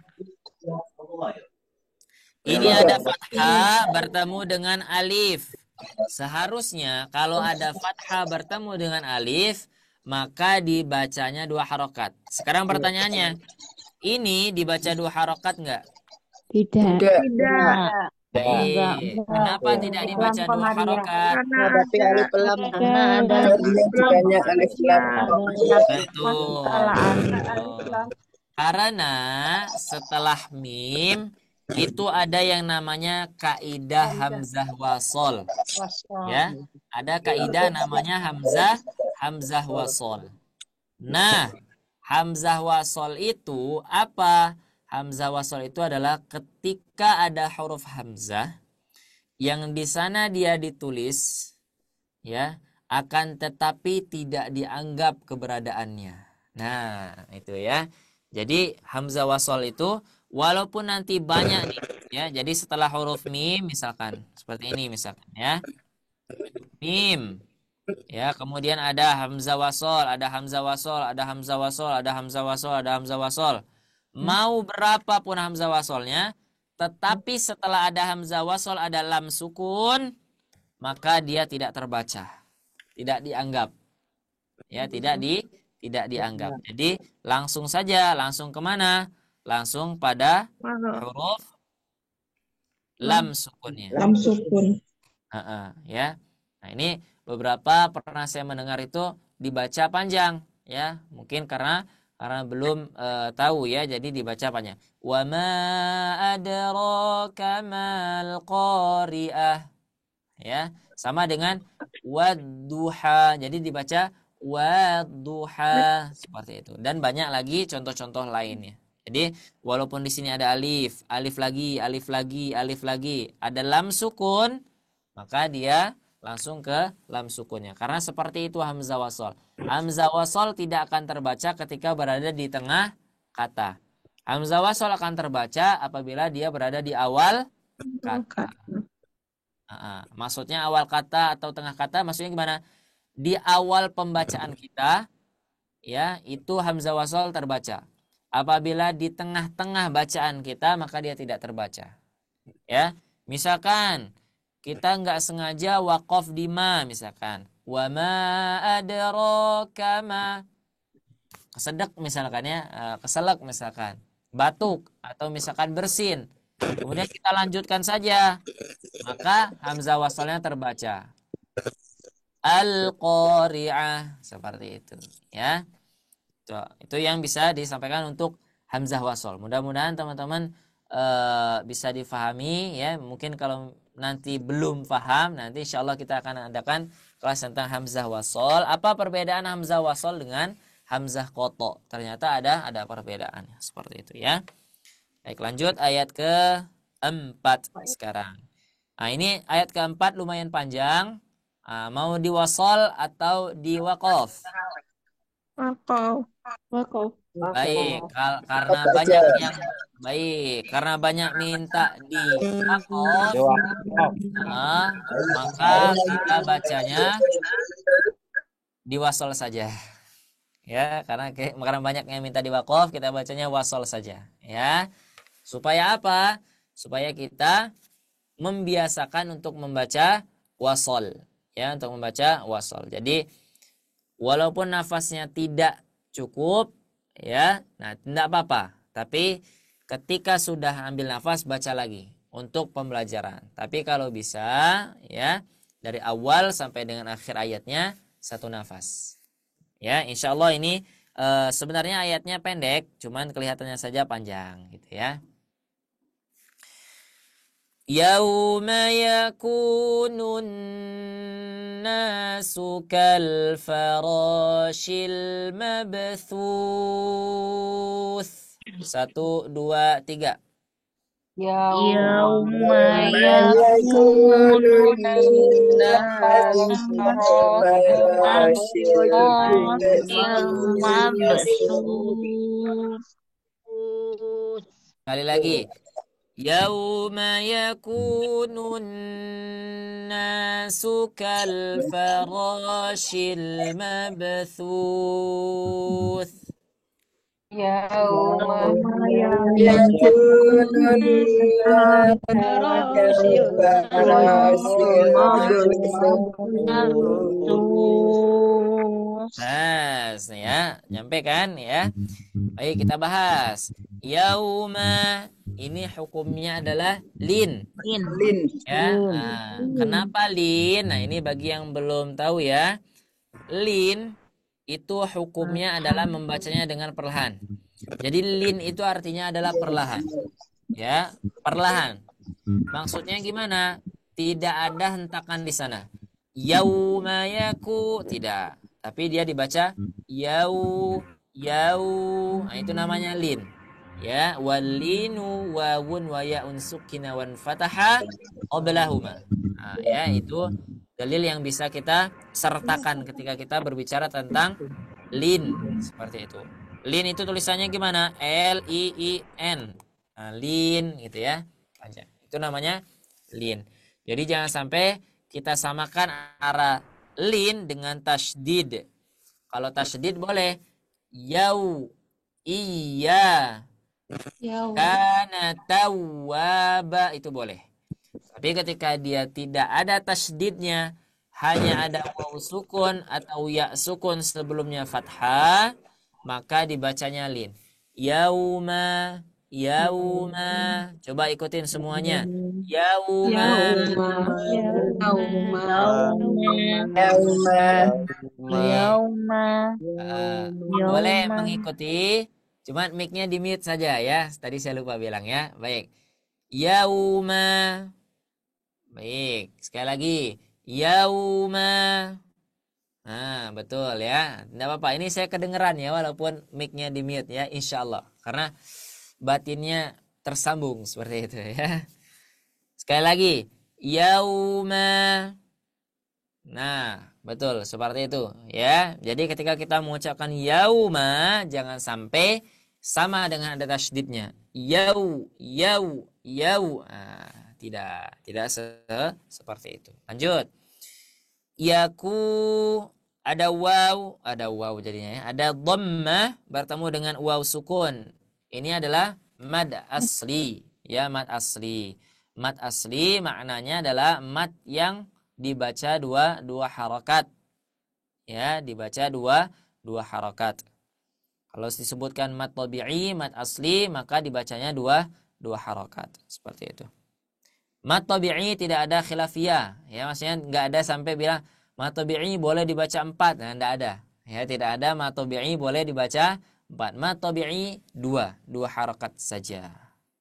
Ini ada fathah bertemu dengan alif. Seharusnya kalau ada fathah bertemu dengan alif, maka dibacanya 2 harokat. Sekarang pertanyaannya, ini dibaca 2 harokat enggak? Tidak. Tidak. Baik. Kenapa tidak dibaca 2 harokat? Hadapi alif lam karena ada Banyak alif lam. Betul. Karena setelah mim itu ada yang namanya kaidah hamzah wasol. Ya, ada kaidah namanya hamzah wasol. Nah, hamzah wasol itu apa? Hamzah wasol itu adalah ketika ada huruf hamzah yang di sana dia ditulis, ya, akan tetapi tidak dianggap keberadaannya. Nah, itu ya. Jadi hamzah wasol itu walaupun nanti banyak nih, ya. Jadi setelah huruf mim misalkan seperti ini misalkan, ya. Mim. Ya, kemudian ada hamzah wasol, ada hamzah wasol, ada hamzah wasol, ada hamzah wasol, ada hamzah wasol. Mau berapapun hamzah wasolnya, tetapi setelah ada hamzah wasol ada lam sukun, maka dia tidak terbaca, tidak dianggap. Ya, tidak dianggap. Jadi langsung saja, langsung kemana? Langsung pada huruf lam sukunnya. Lam sukun. Ya. Nah, ini beberapa pernah saya mendengar itu dibaca panjang, ya. Mungkin karena belum tahu, ya, jadi dibaca panjang. Wa ma adraka mal qari'ah. Ya, sama dengan wadduha. Jadi dibaca wadduha seperti itu. Dan banyak lagi contoh-contoh lainnya. Jadi walaupun di sini ada alif, alif lagi, alif lagi, alif lagi, ada lam sukun, maka dia langsung ke lam sukunnya. Karena seperti itu hamzah wasol. Hamzah wasol tidak akan terbaca ketika berada di tengah kata. Hamzah wasol akan terbaca apabila dia berada di awal kata. Maksudnya awal kata atau tengah kata, maksudnya gimana? Di awal pembacaan kita, ya, itu hamzah wasol terbaca. Apabila di tengah-tengah bacaan kita, maka dia tidak terbaca. Ya, misalkan kita nggak sengaja waqaf di ma, misalkan wa ma adraka ma, kesedek misalkan, ya, keselak misalkan, batuk atau misalkan bersin, kemudian kita lanjutkan saja, maka hamzah wasalnya terbaca al-qari'ah, seperti itu, ya. Itu yang bisa disampaikan untuk hamzah wasal. Mudah-mudahan teman-teman bisa difahami, ya. Mungkin kalau nanti belum paham, nanti insya Allah kita akan adakan kelas tentang hamzah wasal. Apa perbedaan hamzah wasal dengan hamzah qoto? Ternyata ada perbedaannya, seperti itu, ya. Baik, lanjut ayat ke-4 sekarang. Nah, ini ayat ke-4 lumayan panjang. Mau diwasal atau diwaqaf? Wakaf. Baik, karena banyak yang karena banyak minta di waqaf, maka kita bacanya diwasal saja. Ya, karena banyak yang minta di waqaf, kita bacanya wasal saja, ya. Supaya apa? Supaya kita membiasakan untuk membaca wasal, ya, untuk membaca wasal. Jadi walaupun nafasnya tidak cukup, ya, nah tidak apa-apa. Tapi ketika sudah ambil nafas, baca lagi untuk pembelajaran. Tapi kalau bisa, ya, dari awal sampai dengan akhir ayatnya satu nafas. Ya, insya Allah ini sebenarnya ayatnya pendek, cuman kelihatannya saja panjang, gitu, ya. Yauma yakunun nasu kal farashil mabthuth. 1, 2, 3. يوم يكون يكون الناس الناس كالفراش كالفراش المبثوث المبثوث Sekali lagi. Yauma yakunun nasu kal farashil mabthuth. يوم يكون الناس الفراش كالفراش المبثوث المبثوث Nah, ya, nyampe kan ya? Baik, kita bahas. Yauma ini hukumnya adalah lin, Lin. ya. Nah, kenapa lin? Nah, ini bagi yang belum tahu ya. Lin itu hukumnya adalah membacanya dengan perlahan. Jadi lin itu artinya adalah perlahan. Ya, perlahan. Maksudnya gimana? Tidak ada hentakan di sana. Yauma yaku tidak. Tapi dia dibaca yau yau. Nah, itu namanya lin. Ya, walinu wawun wa yaun sukina wan fataha qablahuma. Nah, ya itu dalil yang bisa kita sertakan ketika kita berbicara tentang lin seperti itu. Lin itu tulisannya gimana? L I I N. Nah, lin gitu ya. Aja. Itu namanya lin. Jadi jangan sampai kita samakan antara lin dengan tasydid. Kalau tasydid boleh yau iya kana tawwaba itu boleh. Tapi ketika dia tidak ada tasydidnya, hanya ada waw sukun atau ya sukun sebelumnya fathah, maka dibacanya lin. Yauma yauma. Coba ikutin semuanya. Yauma. يوم Boleh يوم mengikuti, cuma mic-nya di mute saja ya. Tadi saya lupa bilang ya. Baik. Yauma. Baik, sekali lagi. Yauma. Nah, betul ya. Tidak apa-apa, ini saya kedengeran ya walaupun mic-nya di mute ya, insya Allah. Karena batinnya tersambung seperti itu ya. Sekali lagi. Yauma. Nah, betul seperti itu ya. Jadi ketika kita mengucapkan yauma jangan sampai sama dengan ada tasydidnya. Yau, yau, yau. Nah, tidak seperti itu. Lanjut. Yaku ada waw jadinya ya. Ada dhammah bertemu dengan waw sukun. Ini adalah mad asli ya, mad asli. Mad asli maknanya adalah mad yang dibaca dua harakat. Ya, dibaca dua harakat. Kalau disebutkan mad tabi'i, mad asli, maka dibacanya dua harakat. Seperti itu. Mad tabi'i tidak ada khilafiyah. Ya, maksudnya enggak ada sampai bilang mad tabi'i boleh dibaca 4. Nah, enggak ada. Ya, tidak ada mad tabi'i boleh dibaca 4. Mad tabi'i dua harakat saja.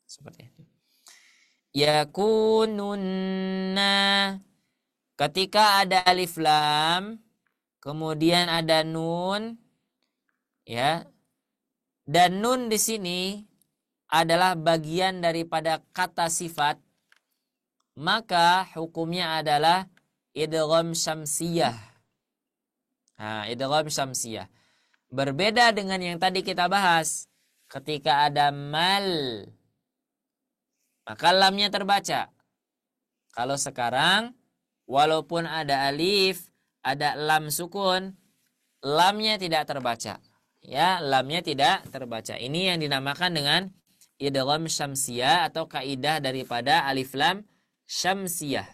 Seperti itu. Yakununna. Ketika ada alif lam, kemudian ada nun, ya. Dan nun di sini adalah bagian daripada kata sifat, maka hukumnya adalah idgham syamsiyah. Nah, idgham syamsiyah. Berbeda dengan yang tadi kita bahas, ketika ada mal, maka lamnya terbaca. Kalau sekarang walaupun ada alif, ada lam sukun, lamnya tidak terbaca. Ya, lamnya tidak terbaca. Ini yang dinamakan dengan idgham syamsiyah atau kaidah daripada alif lam syamsiyah.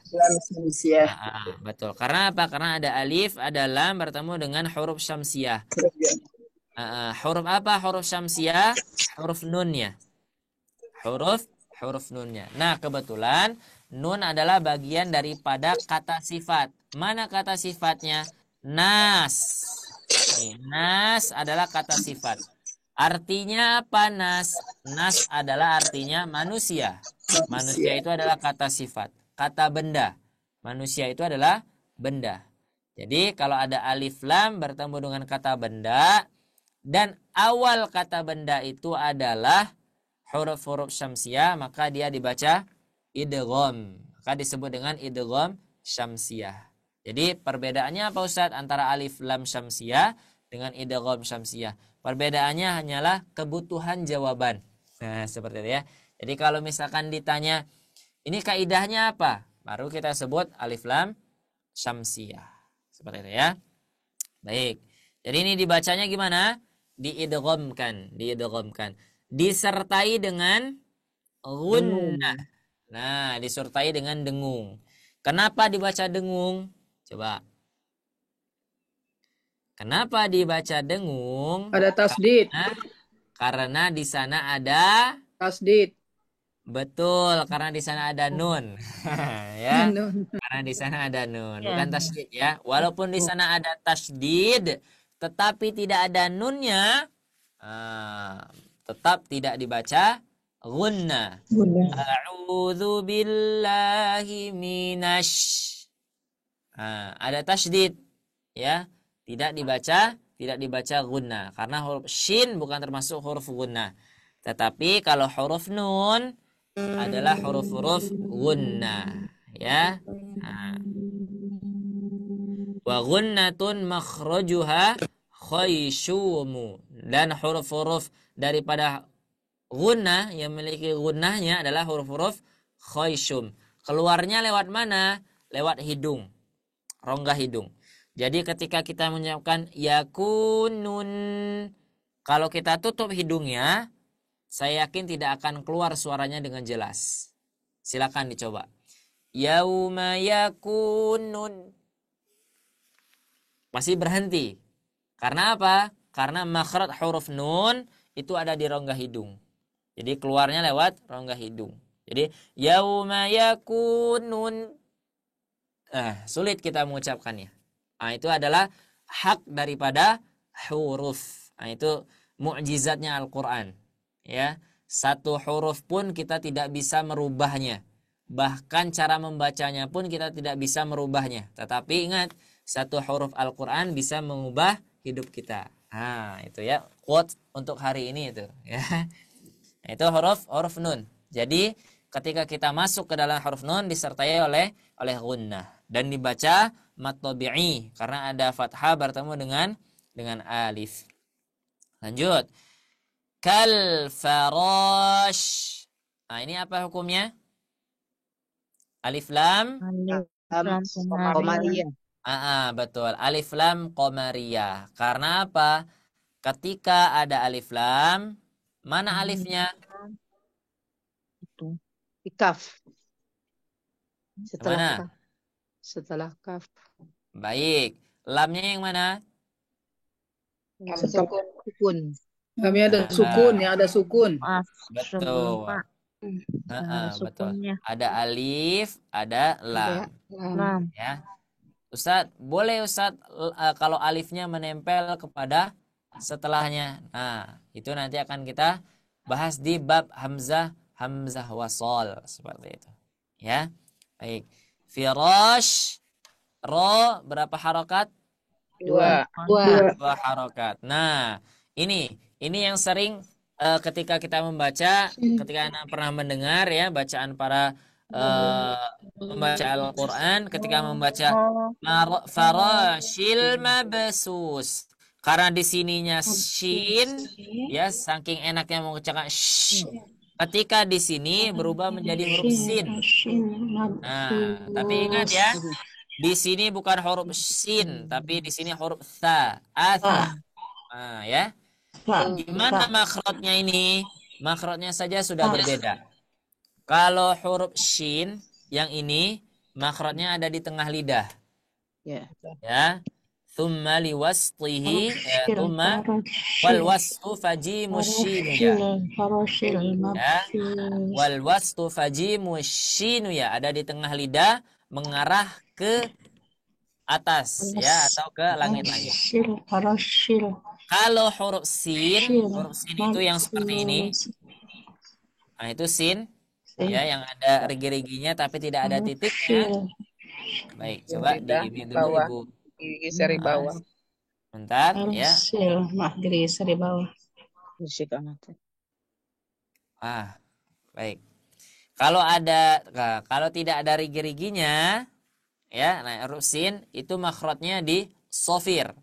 Betul. Karena apa? Karena ada alif, ada lam bertemu dengan huruf syamsiyah. Huruf apa? Huruf syamsiyah, huruf nunnya. Huruf nunnya. Nah, kebetulan nun adalah bagian daripada kata sifat. Mana kata sifatnya? Nas. Nas adalah kata sifat. Artinya apa nas? Nas adalah artinya manusia. Manusia itu adalah kata sifat. Kata benda. Manusia itu adalah benda. Jadi kalau ada alif lam bertemu dengan kata benda, dan awal kata benda itu adalah huruf-huruf syamsiah, maka dia dibaca idgham. Maka disebut dengan idgham syamsiah. Jadi perbedaannya apa Ustadz antara alif lam syamsiah dengan idgham syamsiah? Perbedaannya hanyalah kebutuhan jawaban. Nah, seperti itu ya. Jadi kalau misalkan ditanya, ini kaidahnya apa? Baru kita sebut alif lam syamsiah. Seperti itu ya. Baik. Jadi ini dibacanya gimana? Diidghamkan, diidghamkan. Disertai dengan gunnah. Nah, disertai dengan dengung. Kenapa dibaca dengung? Coba. Kenapa dibaca dengung? Ada tasdid. Karena di sana ada Tasdid. betul, karena di sana ada nun. Ya. Nun. Karena di sana ada nun, Ya. bukan tasdid ya. Walaupun di sana ada tasdid, tetapi tidak ada nunnya, tetap tidak dibaca gunnah. A'udzu billahi minash. Ada tasdid ya, tidak dibaca gunnah karena huruf shin bukan termasuk huruf gunnah. Tetapi kalau huruf nun adalah huruf-huruf gunnah ya. Wa gunnatun makhrajuha khaysyumu, dan huruf-huruf daripada gunnah yang memiliki gunnahnya adalah huruf-huruf khaysyum. Keluarnya lewat mana? Lewat hidung, rongga hidung. Jadi ketika kita mengucapkan yakunun, kalau kita tutup hidungnya, saya yakin tidak akan keluar suaranya dengan jelas. Silakan dicoba. Yauma yakunun. Masih berhenti. Karena apa? Karena makhraj huruf nun itu ada di rongga hidung. Jadi keluarnya lewat rongga hidung. Jadi yauma yakunun. Sulit kita mengucapkannya. Itu adalah hak daripada huruf. Itu mukjizatnya Al-Qur'an. Ya, satu huruf pun kita tidak bisa merubahnya. Bahkan cara membacanya pun kita tidak bisa merubahnya. Tetapi ingat, satu huruf Al-Qur'an bisa mengubah hidup kita. Itu ya, quote untuk hari ini itu ya. Itu huruf nun. Jadi ketika kita masuk ke dalam huruf nun disertai oleh gunnah dan dibaca mad tabi'i karena ada fathah bertemu dengan alif. Lanjut. Kal farash. Ini apa hukumnya? Alif lam Qamariyah. betul. Alif lam qamariyah. Karena apa? Ketika ada alif lam, mana alifnya? Itu. Kaf. Mana? Setelah kaf. Baik. Lamnya yang mana? Sukun. Kami ada sukun, ya ada sukun. Betul. Betul. Ada alif, ada lam. Ya. Ustadz, boleh Ustadz kalau alifnya menempel kepada setelahnya. Itu nanti akan kita bahas di bab hamzah wasol seperti itu. Ya. Baik. Firash ro berapa harokat? Dua. Dua harokat. Nah, ini yang sering ketika kita membaca, ketika Anda pernah mendengar ya bacaan para membaca Al-Quran, ketika membaca farashil mabsus, karena di sininya shin ya, saking enaknya mengucapkan sh, ketika di sini berubah menjadi huruf sin. Tapi ingat ya, di sini bukan huruf sin, tapi di sini huruf tha, ya. Gimana makhrajnya ini? Makhrajnya saja sudah berbeda. Kalau huruf shin yang ini makhrajnya ada di tengah lidah. Ya. Thumma liwasṭihi thumma wal wasṭu fajimu shin ya. Wal wasṭu fajimu shin ya, ada di tengah lidah mengarah ke atas ya, atau ke langit-langit. Kalau huruf sin itu yang seperti ini. Itu sin ya, yang ada rigi-riginya tapi tidak ada titiknya. Baik, coba di dulu Ibu. Geser di bawah. Bentar ya. Geser di bawah. Baik. Kalau tidak ada rigi-riginya, ya, nah huruf sin itu makhrajnya di sofir.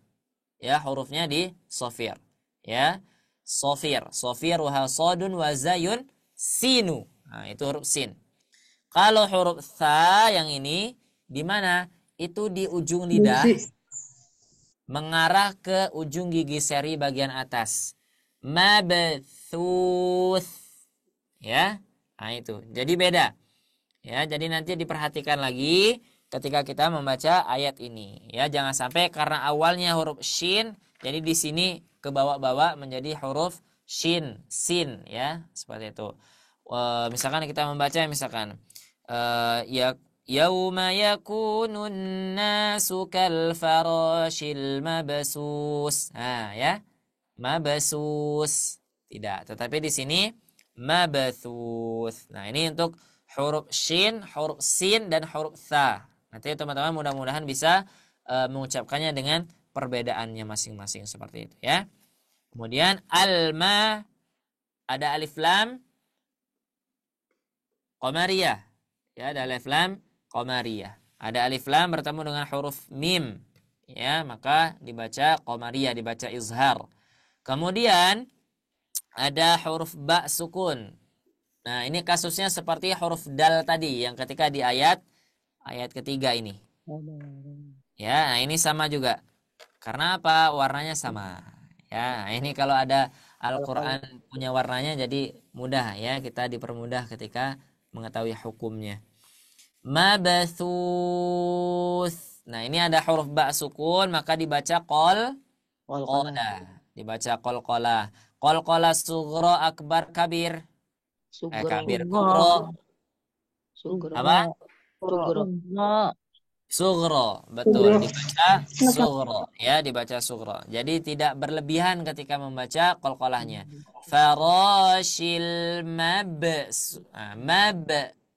Ya, hurufnya di sofir. Ya. Sofir wa sadun wa zayun sinu. Nah, itu huruf sin. Kalau huruf tha yang ini di mana? Itu di ujung lidah mengarah ke ujung gigi seri bagian atas. Mabthuth. Ya. Nah, itu. Jadi beda. Ya, jadi nanti diperhatikan lagi ketika kita membaca ayat ini. Ya, jangan sampai karena awalnya huruf shin, jadi di sini ke bawah-bawah menjadi huruf shin, sin, ya, seperti itu. Misalkan kita membaca ya yauma yakunun nasu kal farashil mabsus. Nah, ya. Mabsus. Tidak, tetapi di sini mabthuth. Nah, ini untuk huruf shin, huruf sin, dan huruf tha. Nanti teman-teman mudah-mudahan bisa mengucapkannya dengan perbedaannya masing-masing seperti itu, ya. Kemudian alma, ada alif lam qamariyah. Ya, ada alif lam qamariyah. Ada alif lam bertemu dengan huruf mim. Ya, maka dibaca qamariyah, dibaca izhar. Kemudian ada huruf ba sukun. Nah, ini kasusnya seperti huruf dal tadi yang ketika di ayat ketiga ini. Ya, nah ini sama juga. Karena apa? Warnanya sama. Ya, nah ini kalau ada Al-Qur'an punya warnanya jadi mudah, ya, kita dipermudah ketika mengetahui hukumnya. Mabthuth. Nah, ini ada huruf ba sukun, maka dibaca qala. Dibaca qalqala. Qalqala sughra akbar kabir. Kabir kubro. Apa? Sughra. Betul, dibaca sughra. Ya, dibaca sughra. Jadi tidak berlebihan ketika membaca qalqalahnya. Farashil mab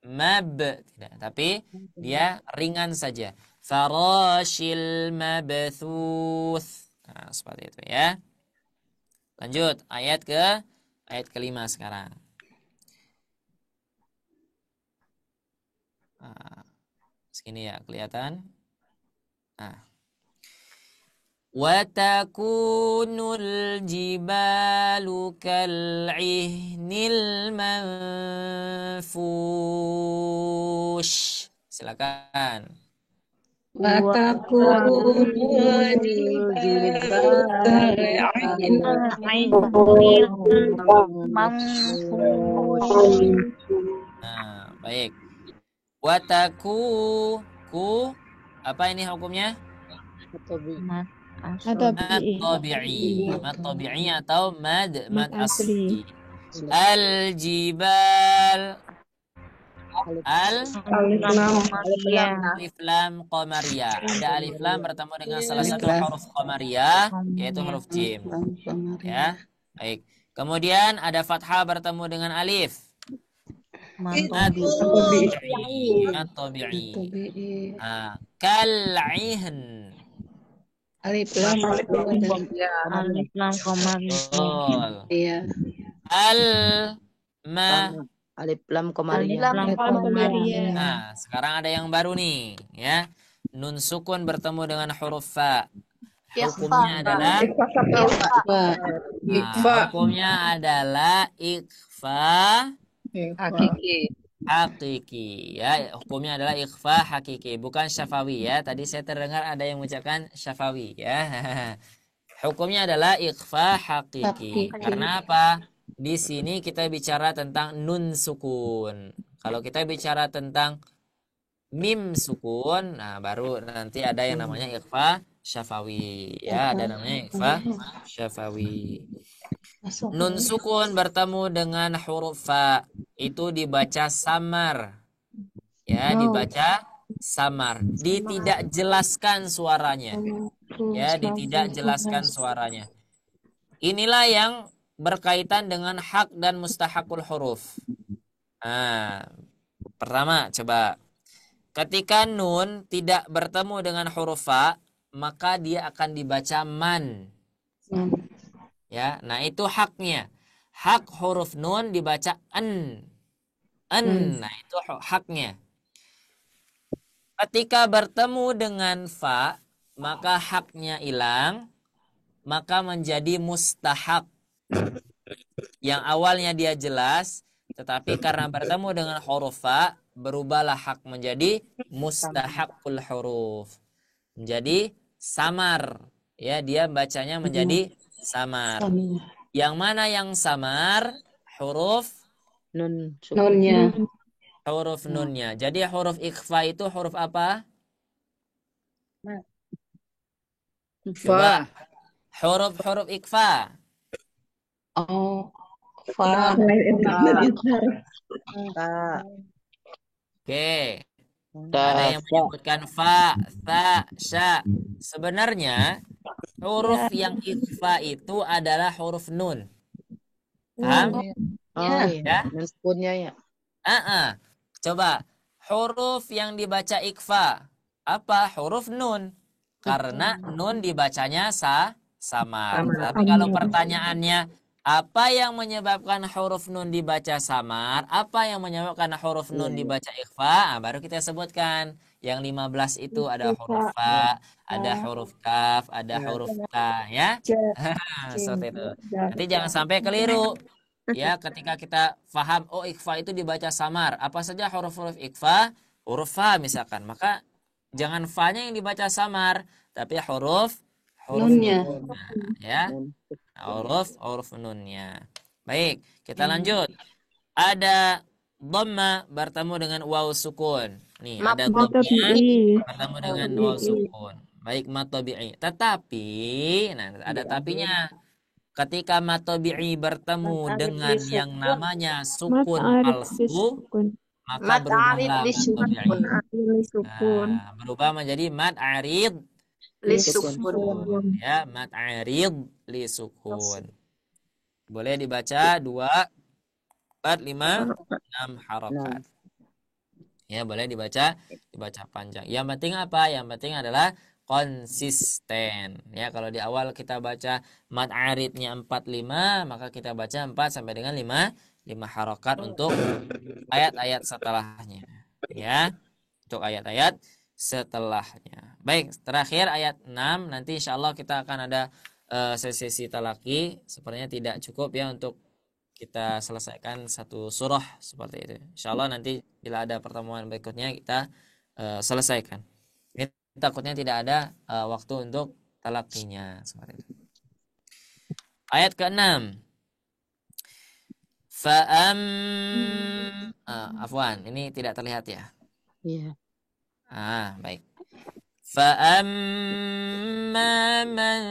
tidak, tapi dia ringan saja. Farashil mabthuth. Nah, seperti itu, ya. Lanjut ayat kelima sekarang. Nah, segini ya kelihatan. Nah. Wa takunul jibalu kal'ihnil manfush. Silakan. Nah, baik. Wataku apa ini hukumnya? Mad-tabi'i atau mad asli. Al-jibal alif lam qamariyah. Ada alif lam bertemu dengan salah satu huruf qamariyah, yaitu huruf jim. Ya, baik. Kemudian ada fathah bertemu dengan alif. At-tabi'i. Kal'ihn. Alif lam qamariyah. Iya. Alif lam qamariyah. Nah, sekarang ada yang baru nih, ya. Nun sukun bertemu dengan huruf fa. Hukumnya adalah ikhfa hakiki, ya. Hukumnya adalah ikhfa hakiki, bukan syafawi, ya. Tadi saya terdengar ada yang mengucapkan syafawi, ya. Hukumnya adalah ikhfa hakiki. Karena apa? Di sini kita bicara tentang nun sukun. Kalau kita bicara tentang mim sukun, nah baru nanti ada yang namanya ikhfa syafawi, ya, ada namanya ikhfa syafawi. Nun sukun bertemu dengan huruf fa itu dibaca samar, ya, dibaca samar, tidak jelaskan suaranya, ya, tidak jelaskan suaranya. Inilah yang berkaitan dengan hak dan mustahakul huruf. Nah, pertama coba, ketika nun tidak bertemu dengan huruf fa, maka dia akan dibaca man. Ya, nah itu haknya. hak huruf nun dibaca an. Nah itu haknya. Ketika bertemu dengan fa, maka haknya hilang, maka menjadi mustahak. Yang awalnya dia jelas, tetapi karena bertemu dengan huruf fa, berubahlah hak menjadi mustahakul huruf. Menjadi samar. Ya, dia bacanya menjadi samar. Yang mana yang samar? Huruf Nun. Nunnya. huruf nunnya. Jadi huruf ikhfa itu huruf apa? Coba Fa. huruf ikhfa. Oh. Fa. Fa. Oke. Ada yang menyebutkan fa, tha, sya. Sebenarnya huruf yang ikhfa itu adalah huruf nun. Paham? Oh iya. Ya? Nun sukunnya ya. Coba huruf yang dibaca ikhfa apa? Huruf nun. Karena nun dibacanya samar. Tapi kalau pertanyaannya apa yang menyebabkan huruf nun dibaca samar? Apa yang menyebabkan huruf nun dibaca ikhfa? Nah, baru kita sebutkan. Yang 15 itu ada huruf fa, ada huruf kaf, ada huruf ta, ya. Seperti itu. Nanti jangan sampai keliru. Ya, ketika kita faham, oh ikhfa itu dibaca samar. Apa saja huruf-huruf ikhfa? Huruf fa misalkan. Maka jangan fa-nya yang dibaca samar, tapi huruf Nunnya. nunnya, ya. Huruf nunnya. Baik, kita lanjut. Ada dhamma bertemu dengan waw sukun. Nih, ada dhamma bertemu dengan waw sukun. Baik, mat tabi'i. Tetapi, nah ada tapinya. Ketika mat tabi'i bertemu dengan yang namanya sukun palsu, maka berubahlah mat tabi'i. Nah, berubah menjadi mat arid li sukun. Ya, mat arid li sukun. Boleh dibaca 2, 4, 5, 6 harokat. Ya, boleh dibaca panjang. Yang penting apa? Yang penting adalah konsisten. Ya, kalau di awal kita baca mad aridnya 4, 5, maka kita baca 4 sampai dengan 5 harokat untuk ayat-ayat setelahnya. Ya, untuk ayat-ayat setelahnya. Baik, terakhir ayat 6. Nanti insya Allah kita akan ada sesi talaki. Sepertinya tidak cukup ya untuk kita selesaikan satu surah seperti itu. Insya Allah nanti bila ada pertemuan berikutnya kita selesaikan. Ini takutnya tidak ada waktu untuk talakinya seperti itu. Ayat ke-6. Afwan, ini tidak terlihat ya. Iya. Baik. فأما من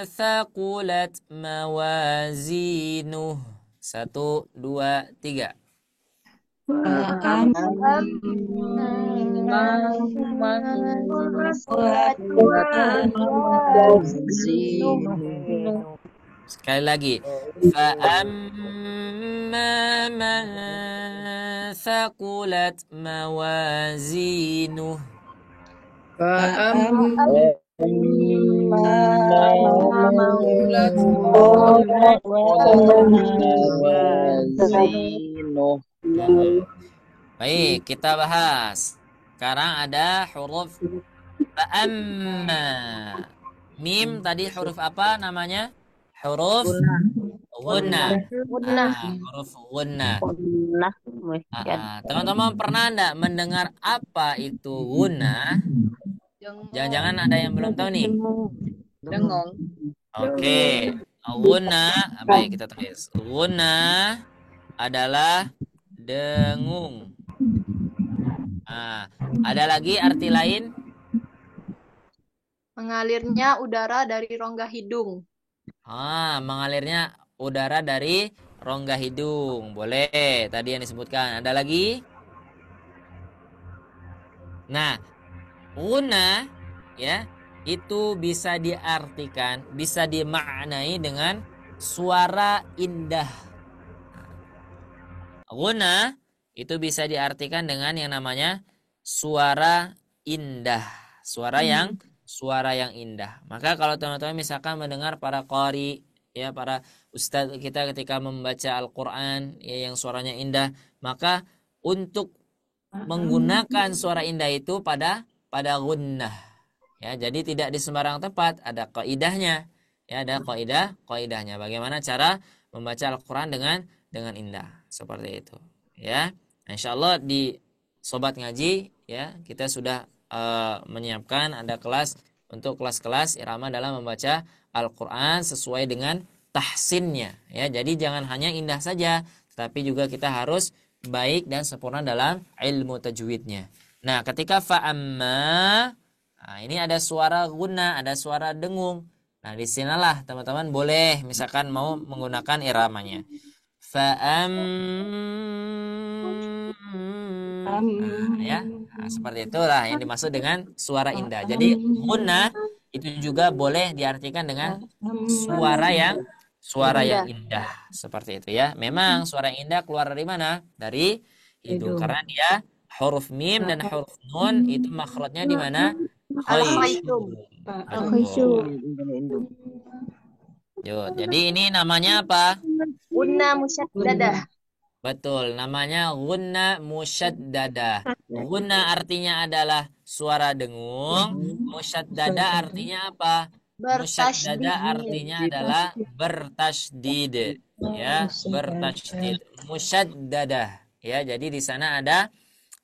ثقلت موازينه 1, 2, 3 sekali lagi فأما من ثقلت موازينه Baik, kita bahas. Sekarang ada huruf fa'amma. Mim tadi huruf apa namanya? Huruf gunna. Huruf gunna. Teman-teman pernah enggak mendengar apa itu gunna? Jangan-jangan ada yang belum tahu nih. Dengung. Oke. Gunna, baik kita tulis. Gunna adalah dengung. Ada lagi arti lain? Mengalirnya udara dari rongga hidung. Mengalirnya udara dari rongga hidung. Boleh, tadi yang disebutkan. Ada lagi? Nah, guna ya, itu bisa diartikan, bisa dimaknai dengan suara indah. Guna itu bisa diartikan dengan yang namanya suara indah. Suara yang indah. Maka kalau teman-teman misalkan mendengar para qari, ya para Ustadz kita ketika membaca Al-Quran ya, yang suaranya indah, maka untuk menggunakan suara indah itu pada gunnah. Ya, jadi tidak di sembarang tempat, ada kaidahnya. Ya, ada kaidahnya. Bagaimana cara membaca Al-Quran dengan indah, seperti itu. Ya, insyaallah di sobat ngaji ya, kita sudah menyiapkan ada kelas untuk kelas-kelas irama dalam membaca Al-Quran sesuai dengan tahsinnya. Ya, jadi jangan hanya indah saja, tapi juga kita harus baik dan sempurna dalam ilmu tajwidnya. Nah, ketika fa'amma, nah ini ada suara guna, ada suara dengung. Nah, di sinalah teman-teman boleh misalkan mau menggunakan iramanya. Fa'am, nah, ya, nah, seperti itulah yang dimaksud dengan suara indah. Jadi guna itu juga boleh diartikan dengan suara yang indah, seperti itu ya. Memang suara yang indah keluar dari mana? Dari hidung, karena dia huruf mim dan huruf nun itu makhrajnya di mana? Khaysum. Jadi ini namanya apa? Gunna musyaddadah. Betul, namanya gunna musyaddadah. Gunna artinya adalah suara dengung, musyaddada artinya apa? Musyaddada artinya adalah bertasydid, ya, bertasydid. Musyaddadah, ya. Jadi di sana ada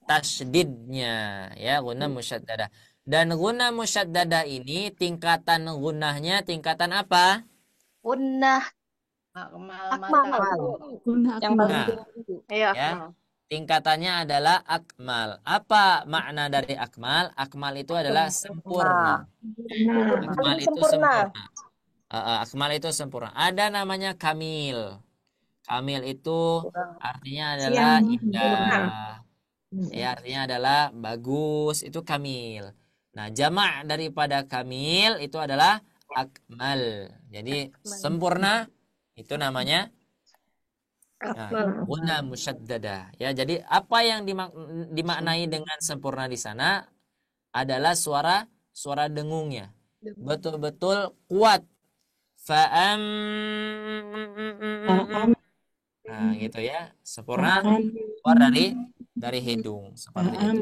tasydidnya, ya, gunna musyaddadah. Dan gunna musyaddadah ini tingkatan gunnahnya tingkatan apa? Gunnah Akmal akmal. yang Nah, Ayo, ya. akmal. Tingkatannya adalah akmal. Apa makna dari akmal? Akmal itu adalah sempurna. Akmal itu sempurna. Akmal itu sempurna. Ada namanya kamil. Kamil itu artinya adalah indah. Ya, artinya adalah bagus. Itu kamil. Nah, jamak daripada kamil itu adalah akmal. Jadi sempurna itu namanya guna musyaddadah. Ya, jadi apa yang dimaknai dengan sempurna di sana adalah suara dengungnya. Betul-betul kuat. Fa'am. Nah, gitu ya. Sempurna keluar dari hidung seperti itu.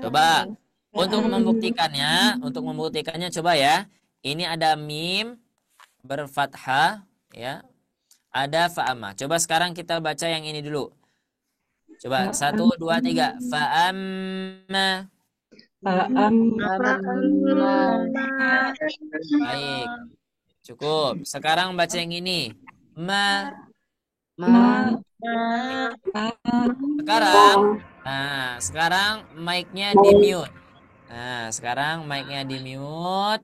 Coba untuk membuktikannya coba ya. Ini ada mim berfathah ya. Ada fa'amma. Coba sekarang kita baca yang ini dulu. Coba 1, 2, 3. Fa'amma. Baik. Cukup. Sekarang baca yang ini. Ma. Sekarang mic-nya di mute. Nah, sekarang mic-nya di mute.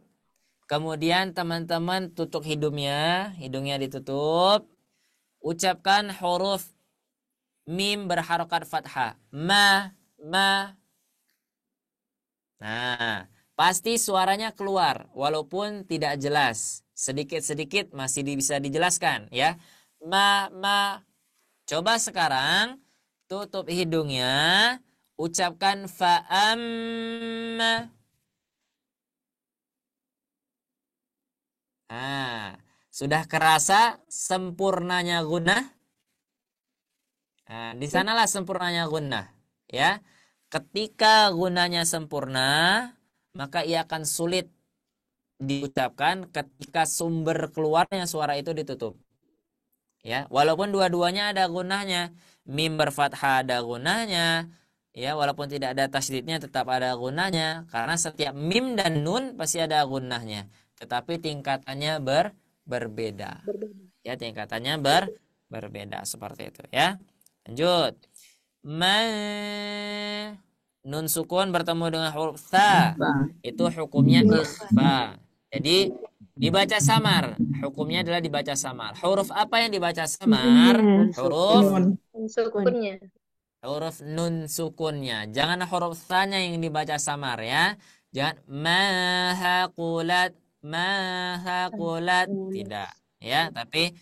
Kemudian teman-teman tutup hidungnya ditutup. Ucapkan huruf mim berharokat fathah. Ma. Nah, pasti suaranya keluar walaupun tidak jelas. Sedikit-sedikit masih bisa dijelaskan ya. Ma. Coba sekarang tutup hidungnya, ucapkan fa'am. Nah, sudah kerasa sempurnanya gunnah? Nah, di sanalah sempurnanya gunnah, ya. Ketika gunnahnya sempurna, maka ia akan sulit diucapkan ketika sumber keluarnya suara itu ditutup. Ya, walaupun dua-duanya ada gunnahnya, mim berfathah ada gunnahnya, ya, walaupun tidak ada tasydidnya tetap ada gunnahnya, karena setiap mim dan nun pasti ada gunnahnya. Tetapi tingkatannya berbeda. Ya, tingkatannya berbeda seperti itu ya. Lanjut. Nun sukun bertemu dengan huruf tha. Itu hukumnya ikhfa. Jadi dibaca samar. Hukumnya adalah dibaca samar. Huruf apa yang dibaca samar? Huruf sukunnya. Huruf nun sukunnya. Jangan huruf tha-nya yang dibaca samar ya. Jangan mahaqulat tidak ya, tapi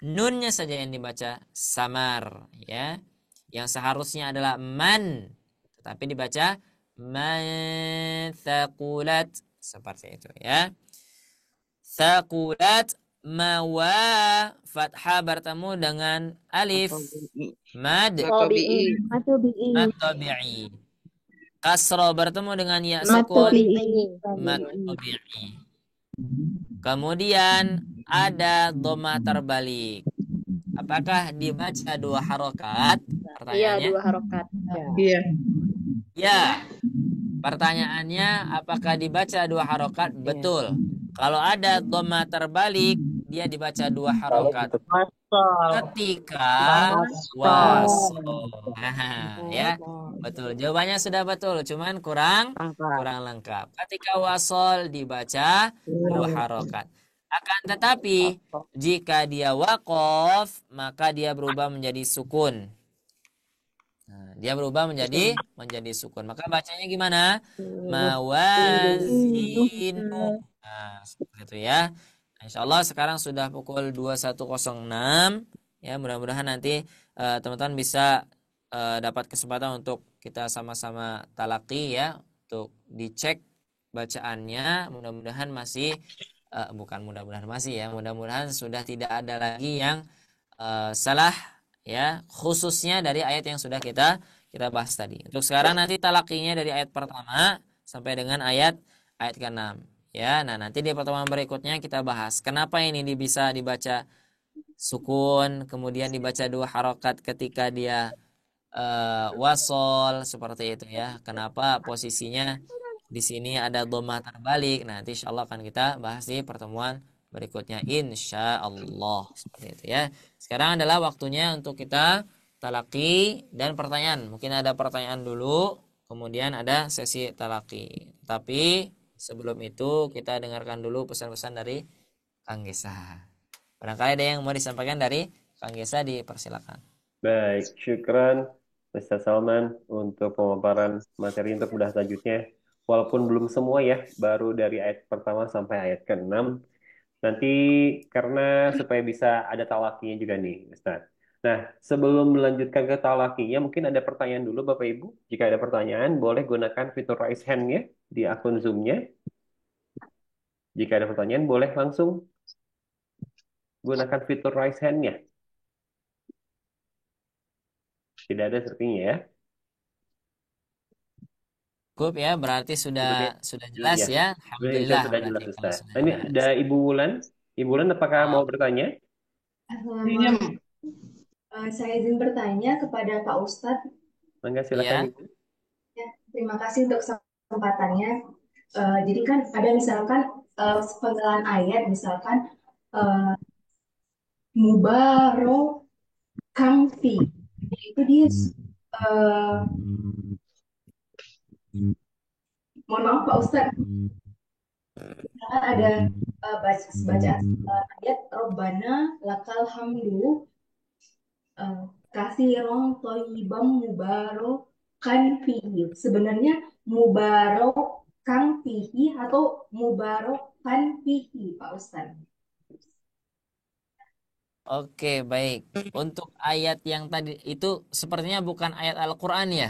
nunnya saja yang dibaca samar ya. Yang seharusnya adalah man, tetapi dibaca man thaqulat seperti itu ya. Thaqulat mawa fathah bertemu dengan alif mad Tabi'i. mad tabi'i. Kasra bertemu dengan ya sukun mad tabi'i. Kemudian ada dhamma terbalik. Apakah dibaca 2 harokat? Iya, Pertanyaannya. 2 harokat. Iya. Ya. Pertanyaannya, apakah dibaca 2 harokat? Betul. Kalau ada dhamma terbalik, dia dibaca 2 harokat. Ketika wasol. Nah, ya. Betul. Jawabannya sudah betul, cuman kurang lengkap. Ketika wasol dibaca 2 harokat. Akan tetapi jika dia waqaf, maka dia berubah menjadi sukun. Nah, dia berubah menjadi sukun. Maka bacanya gimana? Mawazinu. Nah, seperti itu ya. Nah, insya Allah sekarang sudah pukul 21.06. Ya, mudah-mudahan nanti teman-teman bisa dapat kesempatan untuk kita sama-sama talaki ya, untuk dicek bacaannya. Mudah-mudahan masih bukan mudah-mudahan masih ya, mudah-mudahan sudah tidak ada lagi yang salah ya, khususnya dari ayat yang sudah kita bahas tadi. Untuk sekarang nanti talakinya dari ayat pertama sampai dengan ayat ke-6 ya. Nah, nanti di pertemuan berikutnya kita bahas kenapa ini bisa dibaca sukun, kemudian dibaca 2 harokat ketika dia wasol seperti itu ya. Kenapa posisinya di sini ada dhamma terbalik? Nanti insyaallah akan kita bahas di pertemuan berikutnya insyaallah seperti itu ya. Sekarang adalah waktunya untuk kita talaki dan pertanyaan. Mungkin ada pertanyaan dulu, kemudian ada sesi talaki. Tapi sebelum itu kita dengarkan dulu pesan-pesan dari Kang Gesa. Barangkali ada yang mau disampaikan dari Kang Gesa, dipersilakan. Baik, syukran Ustaz Salman untuk pemaparan materi untuk bedah tajwidnya. Walaupun belum semua ya, baru dari ayat pertama sampai ayat ke-6. Nanti karena supaya bisa ada talakinya juga nih, Ustaz. Nah, sebelum melanjutkan ke talakinya, mungkin ada pertanyaan dulu Bapak Ibu. Jika ada pertanyaan, boleh gunakan fitur raise hand-nya di akun Zoom-nya. Jika ada pertanyaan, boleh langsung gunakan fitur raise hand-nya. Tidak ada sepertinya ya. Cukup ya, berarti sudah jelas Iya. ya. Alhamdulillah Sudah berarti jelas kalau Ustaz. sudah Nah, ini jelas. ada Ibu Wulan. Ibu Wulan apakah mau bertanya? Assalamualaikum. Saya izin bertanya kepada Pak Ustadz. Mangga silakan Iya. Ibu. Ya, terima kasih untuk kesempatannya. Jadi kan ada misalkan penggalan ayat, misalkan mubarokam fi. Itu dia mohon maaf Pak Ustadz, misalkan ada bacaan ayat Robbana lakal hamdu kasirong toyibam mubarokan fihi. Sebenarnya mubarokan fihi atau mubarokan fihi Pak Ustadz. Oke, baik. Untuk ayat yang tadi itu sepertinya bukan ayat Al-Qur'an ya?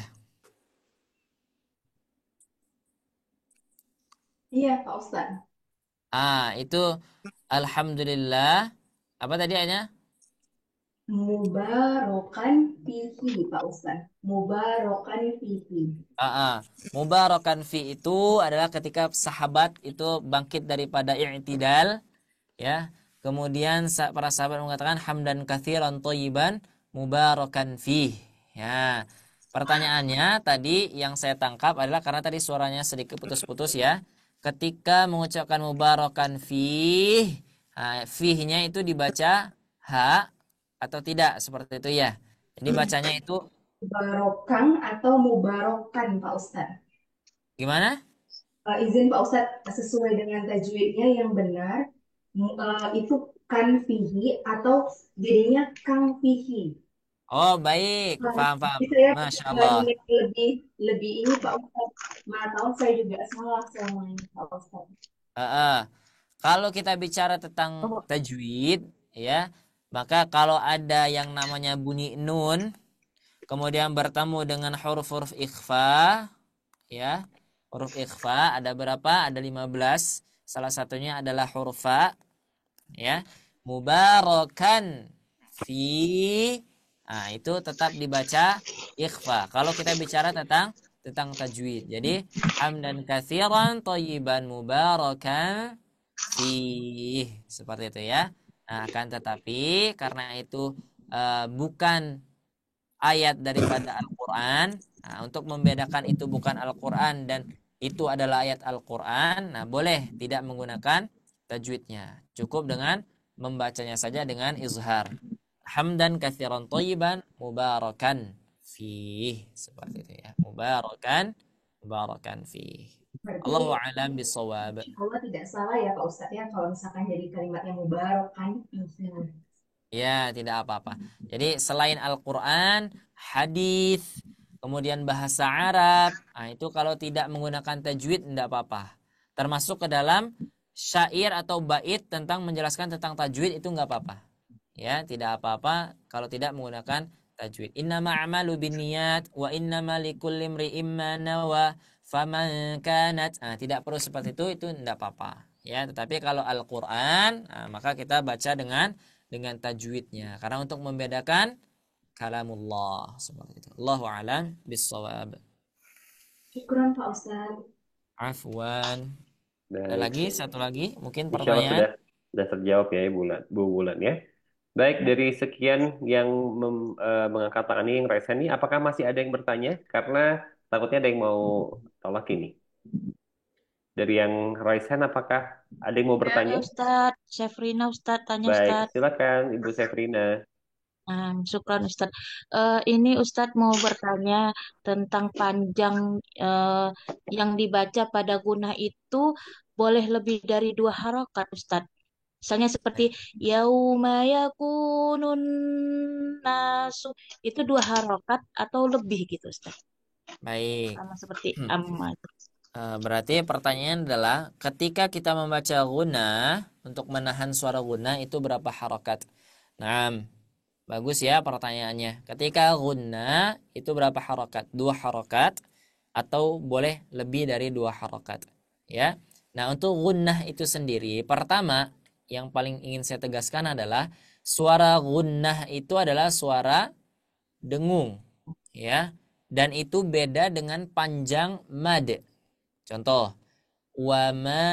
Iya Pak Ustadz. Itu alhamdulillah. Apa tadi ayatnya? Mubarokan fihi Pak Ustadz. Mubarokan fihi. Mubarakan fi itu adalah ketika sahabat itu bangkit daripada i'tidal ya. Kemudian para sahabat mengatakan hamdan katsiran thayyiban mubarakan fi. Ya. Pertanyaannya tadi yang saya tangkap adalah karena tadi suaranya sedikit putus-putus ya. Ketika mengucapkan mubarakan fi, fi-nya itu dibaca ha atau tidak seperti itu ya. Jadi bacanya itu Mubarokan atau mubarokan Pak Ustadz. gimana? Izin Pak Ustadz, sesuai dengan tajwidnya yang benar, itu kan fihi atau jadinya kang fihi. Oh, baik. Paham. Jadi saya Masya Allah. lebih ini Pak Ustadz. Mana tahu saya juga salah selama ini Pak Ustadz. Kalau kita bicara tentang tajwid, ya, maka kalau ada yang namanya bunyi nun, kemudian bertemu dengan huruf-huruf ikhfa, ya, huruf ikhfa ada berapa? Ada 15. Salah satunya adalah huruf fa, ya. mubarakan fi. Nah, itu tetap dibaca ikhfa. Kalau kita bicara tentang tajwid. Jadi hamdan katsiran thayyiban mubarakan fi. Seperti itu ya. Nah, akan tetapi karena itu bukan ayat daripada Al-Qur'an. Nah, untuk membedakan itu bukan Al-Qur'an dan itu adalah ayat Al-Qur'an, nah boleh tidak menggunakan tajwidnya. Cukup dengan membacanya saja dengan izhar. Hamdan katsiran thayyiban mubarakan fih. Seperti itu ya. Mubarakan fih. Berarti Allahu a'lam bissawab. Allah tidak salah ya Pak Ustadz ya kalau misalkan jadi kalimatnya mubarakan fihi. Ya, tidak apa-apa. Jadi selain Al-Qur'an, hadis, kemudian bahasa Arab, nah itu kalau tidak menggunakan tajwid tidak apa-apa. Termasuk ke dalam syair atau bait tentang menjelaskan tentang tajwid itu nggak apa-apa. Ya, tidak apa-apa kalau tidak menggunakan tajwid. Innama a'malu binniyat wa innama likulli imri'in ma nawa faman kanat. Nah, tidak perlu seperti itu tidak apa-apa. Ya, tetapi kalau Al-Qur'an, nah, maka kita baca dengan tajwidnya. Karena untuk membedakan kalamullah seperti itu. Allahu a'lam bissawab. Syukran Pak Ustadz. Afwan. Ada Baik. lagi satu lagi mungkin Insya Allah pertanyaan. sudah terjawab ya Bu Bulan ya. Baik, dari sekian yang mengangkat tangan ini, yang raise hand ini, apakah masih ada yang bertanya? Karena takutnya ada yang mau tolak ini. Dari yang raise hand, apakah ada yang mau bertanya? Ustadz, Syafrina Ustadz, tanya Baik, Ustadz. silakan Ibu Sefrina. Syukran Ustadz. Ini Ustadz mau bertanya tentang panjang yang dibaca pada gunah itu boleh lebih dari 2 harokat Ustadz. Misalnya seperti yauma yakunun nasu itu 2 harokat atau lebih gitu Ustadz. Baik. Sama seperti amma. Berarti pertanyaan adalah ketika kita membaca gunnah untuk menahan suara gunnah itu berapa harokat? Nah, bagus ya pertanyaannya. Ketika gunnah itu berapa harokat? 2 harokat atau boleh lebih dari 2 harokat? Ya. Nah, untuk gunnah itu sendiri, pertama yang paling ingin saya tegaskan adalah suara gunnah itu adalah suara dengung, ya. Dan itu beda dengan panjang mad. Contoh, wama,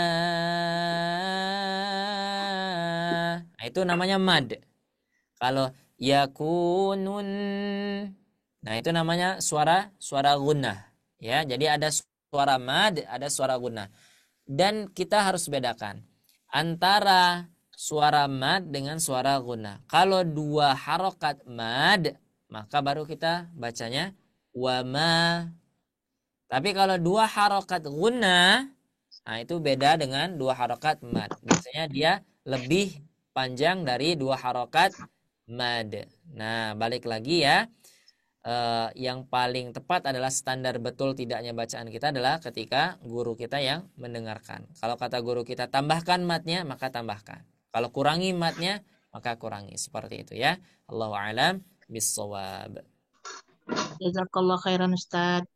nah, itu namanya mad. Kalau yakunun, nah itu namanya suara gunnah, ya. Jadi ada suara mad, ada suara gunnah. Dan kita harus bedakan antara suara mad dengan suara gunnah. Kalau 2 harokat mad, maka baru kita bacanya wama. Tapi kalau 2 harokat gunnah, nah itu beda dengan 2 harokat mad. Biasanya dia lebih panjang dari 2 harokat mad. Nah, balik lagi ya. Yang paling tepat adalah standar betul tidaknya bacaan kita adalah ketika guru kita yang mendengarkan. Kalau kata guru kita tambahkan matnya, maka tambahkan. Kalau kurangi matnya, maka kurangi. Seperti itu ya. Allahu a'lam bissawab. Jazakallah khairan Ustadz.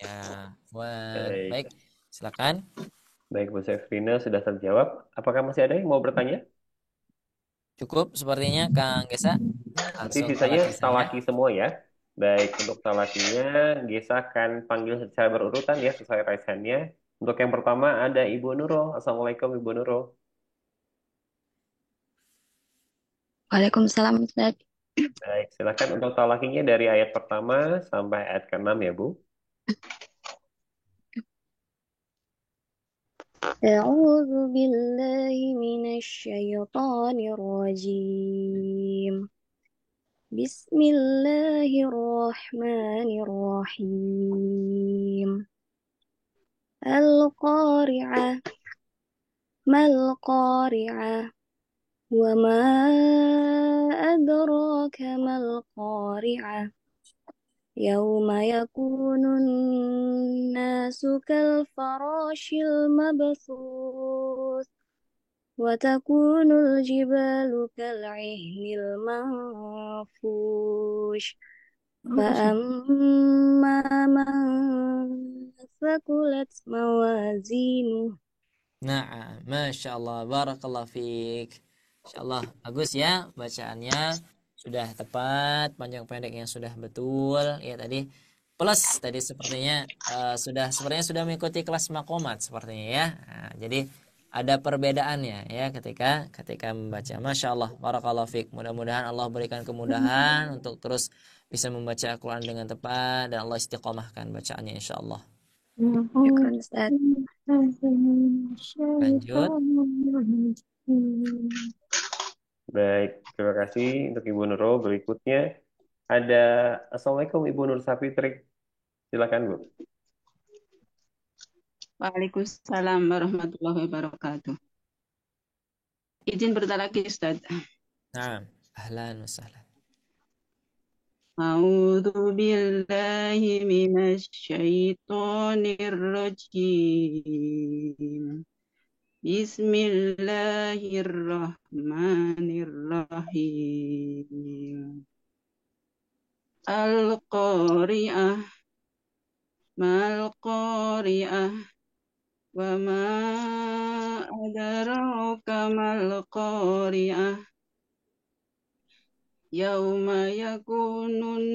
Ya, Baik. baik. Silakan. Baik, Bu Sefrina sudah terjawab. Apakah masih ada yang mau bertanya? Cukup sepertinya Kang Gesa. Nanti Langsung sisanya talaki saja. talaki semua ya. Baik, untuk talakinya Gesa akan panggil secara berurutan ya sesuai raise hand-nya. Untuk yang pertama ada Ibu Nurul. Assalamualaikum Ibu Nurul. Waalaikumsalam Ustaz. Baik, silakan untuk talakinya dari ayat pertama sampai ayat ke-6 ya Bu. A'udzu billahi minasyaitonir rajim. Bismillahirrahmanirrahim. Al-Qari'ah. Mal Qari'ah. Wa ma adraka mal Qari'ah. يوم يكون الناس كالفراش المبثوث وتكون الجبال كالعهن المنفوش فأما من ثقلت موازينه Nah, Masya Allah, barakallah fiik. Insyaallah bagus ya bacaannya sudah tepat, panjang pendeknya sudah betul ya tadi. Plus tadi sepertinya sepertinya sudah mengikuti kelas makomat sepertinya ya. Nah, jadi ada perbedaannya ya ketika membaca. Masya Allah, barakallahu fiik. Mudah-mudahan Allah berikan kemudahan untuk terus bisa membaca Al-Quran dengan tepat dan Allah istiqomahkan bacaannya insya Allah. Syukran Ustaz. Lanjut. Baik, terima kasih untuk Ibu Nurul. Berikutnya ada Assalamualaikum Ibu Nur Sapitri. Silakan Bu. Waalaikumsalam warahmatullahi wabarakatuh. Izin bertalaki Ustaz. Nah, ahlan wa sahlan. A'udzu billahi minasyaitonir rajim. Bismillahirrahmanirrahim. Al-Qari'ah, Mal-Qari'ah, wa ma adraka mal-Qari'ah. Yauma yakunun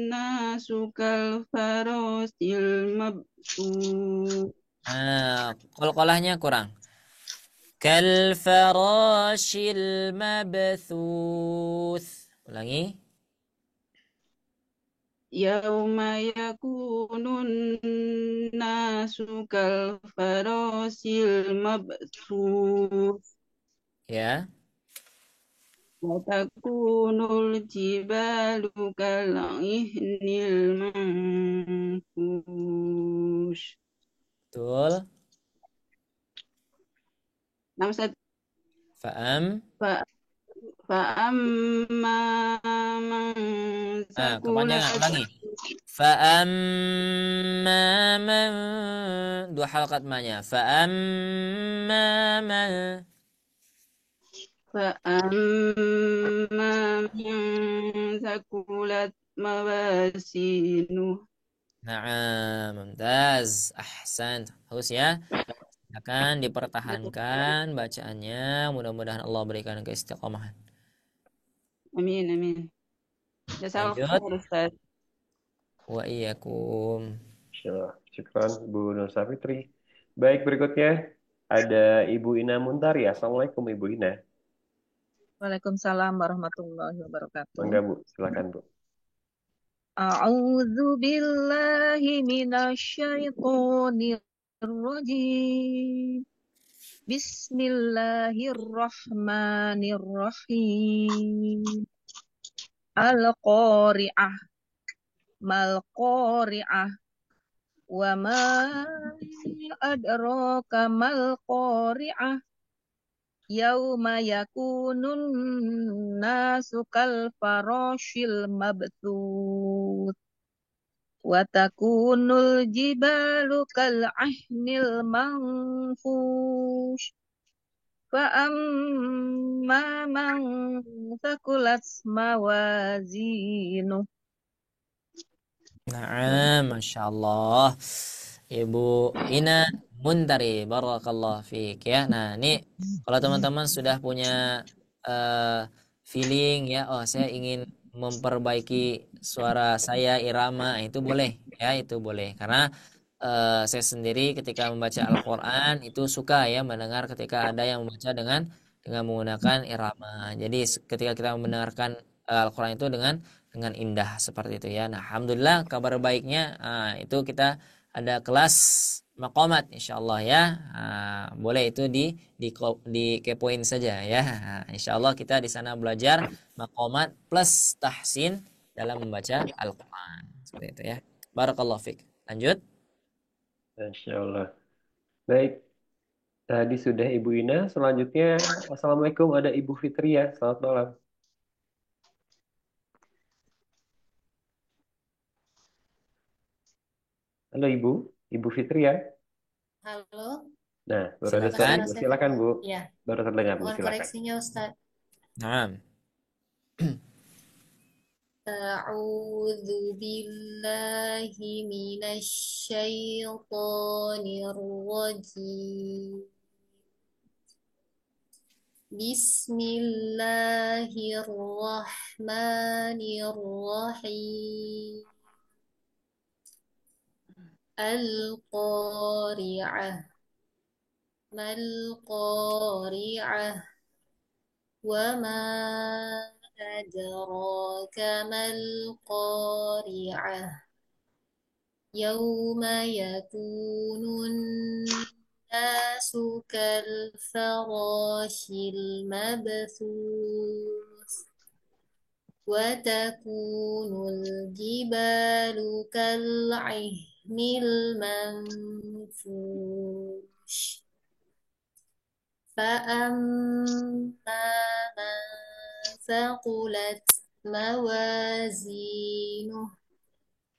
nasu kal farasil mabsuh. Qalqalahnya kurang. Kal farashil mabthuth. Ulangi. Yauma yakunun nasu kal farasil mabsuh. Ya. Wa takunul jibalu kal ihnil manfush. Betul. Ustaz. Fa'amma man Kepanjangan ulangi. Fa'amma man dua halakat manya. Fa'amma man sakulat mawasinuh. Nah, mumtaz. Ahsan. Bagus ya. Akan dipertahankan bacaannya. Mudah-mudahan Allah berikan keistiqomahan. Amin, amin. Jazakallahu Ustaz. Wa iyyakum. Syukran Bu Nur Sapitri. Baik, berikutnya ada Ibu Ina Muntari. Assalamualaikum Ibu Ina. Waalaikumsalam warahmatullahi wabarakatuh. Enggak Bu, silakan Bu. A'udzu billahi minasyaitonir rajim. Bismillahirrahmanirrahim. Al-Qari'ah. Mal-Qari'ah. Wa ma adraka mal-Qari'ah. Yauma yakunun nasu kal farashil mabthuth. Wa takunul jibalu kal ahnil manfush. Fa amma man thaqulat mawazinuh. Nah, Masya Allah. Ibu Ina Muntari, barakallah fiik ya. Nah, ini kalau teman-teman sudah punya feeling ya, oh saya ingin memperbaiki suara saya, irama, itu boleh ya, itu boleh. Karena saya sendiri ketika membaca Al-Quran itu suka ya mendengar ketika ada yang membaca dengan menggunakan irama. Jadi ketika kita mendengarkan Al-Quran itu dengan indah seperti itu ya. Nah, alhamdulillah kabar baiknya itu kita ada kelas makomat insyaallah ya. Boleh itu di kepoin saja ya. Insyaallah kita di sana belajar makomat plus tahsin dalam membaca Al-Qur'an. Seperti itu ya. Barakallahu fiik. Lanjut. Insyaallah. Baik. Tadi sudah Ibu Ina, selanjutnya Assalamualaikum ada Ibu Fitria. Selamat malam. Halo Ibu Fitria. Halo. Nah, baru ada suara Ibu. Silakan Bu. Ya. Baru terdengar Bu, Mohon silakan. koreksinya Ustaz. Naam. A'udzu billahi minasyaitonir rajim. Bismillahirrahmanirrahim. Al-Qari'ah. Mal-Qari'ah. Wa ma adraka mal-Qari'ah. Yawma yakunun nasu kal-farashil mabthus. Wa takunul jibalu kal-'ihnil manfush. Fa'amma man thaqulat mawazinuh.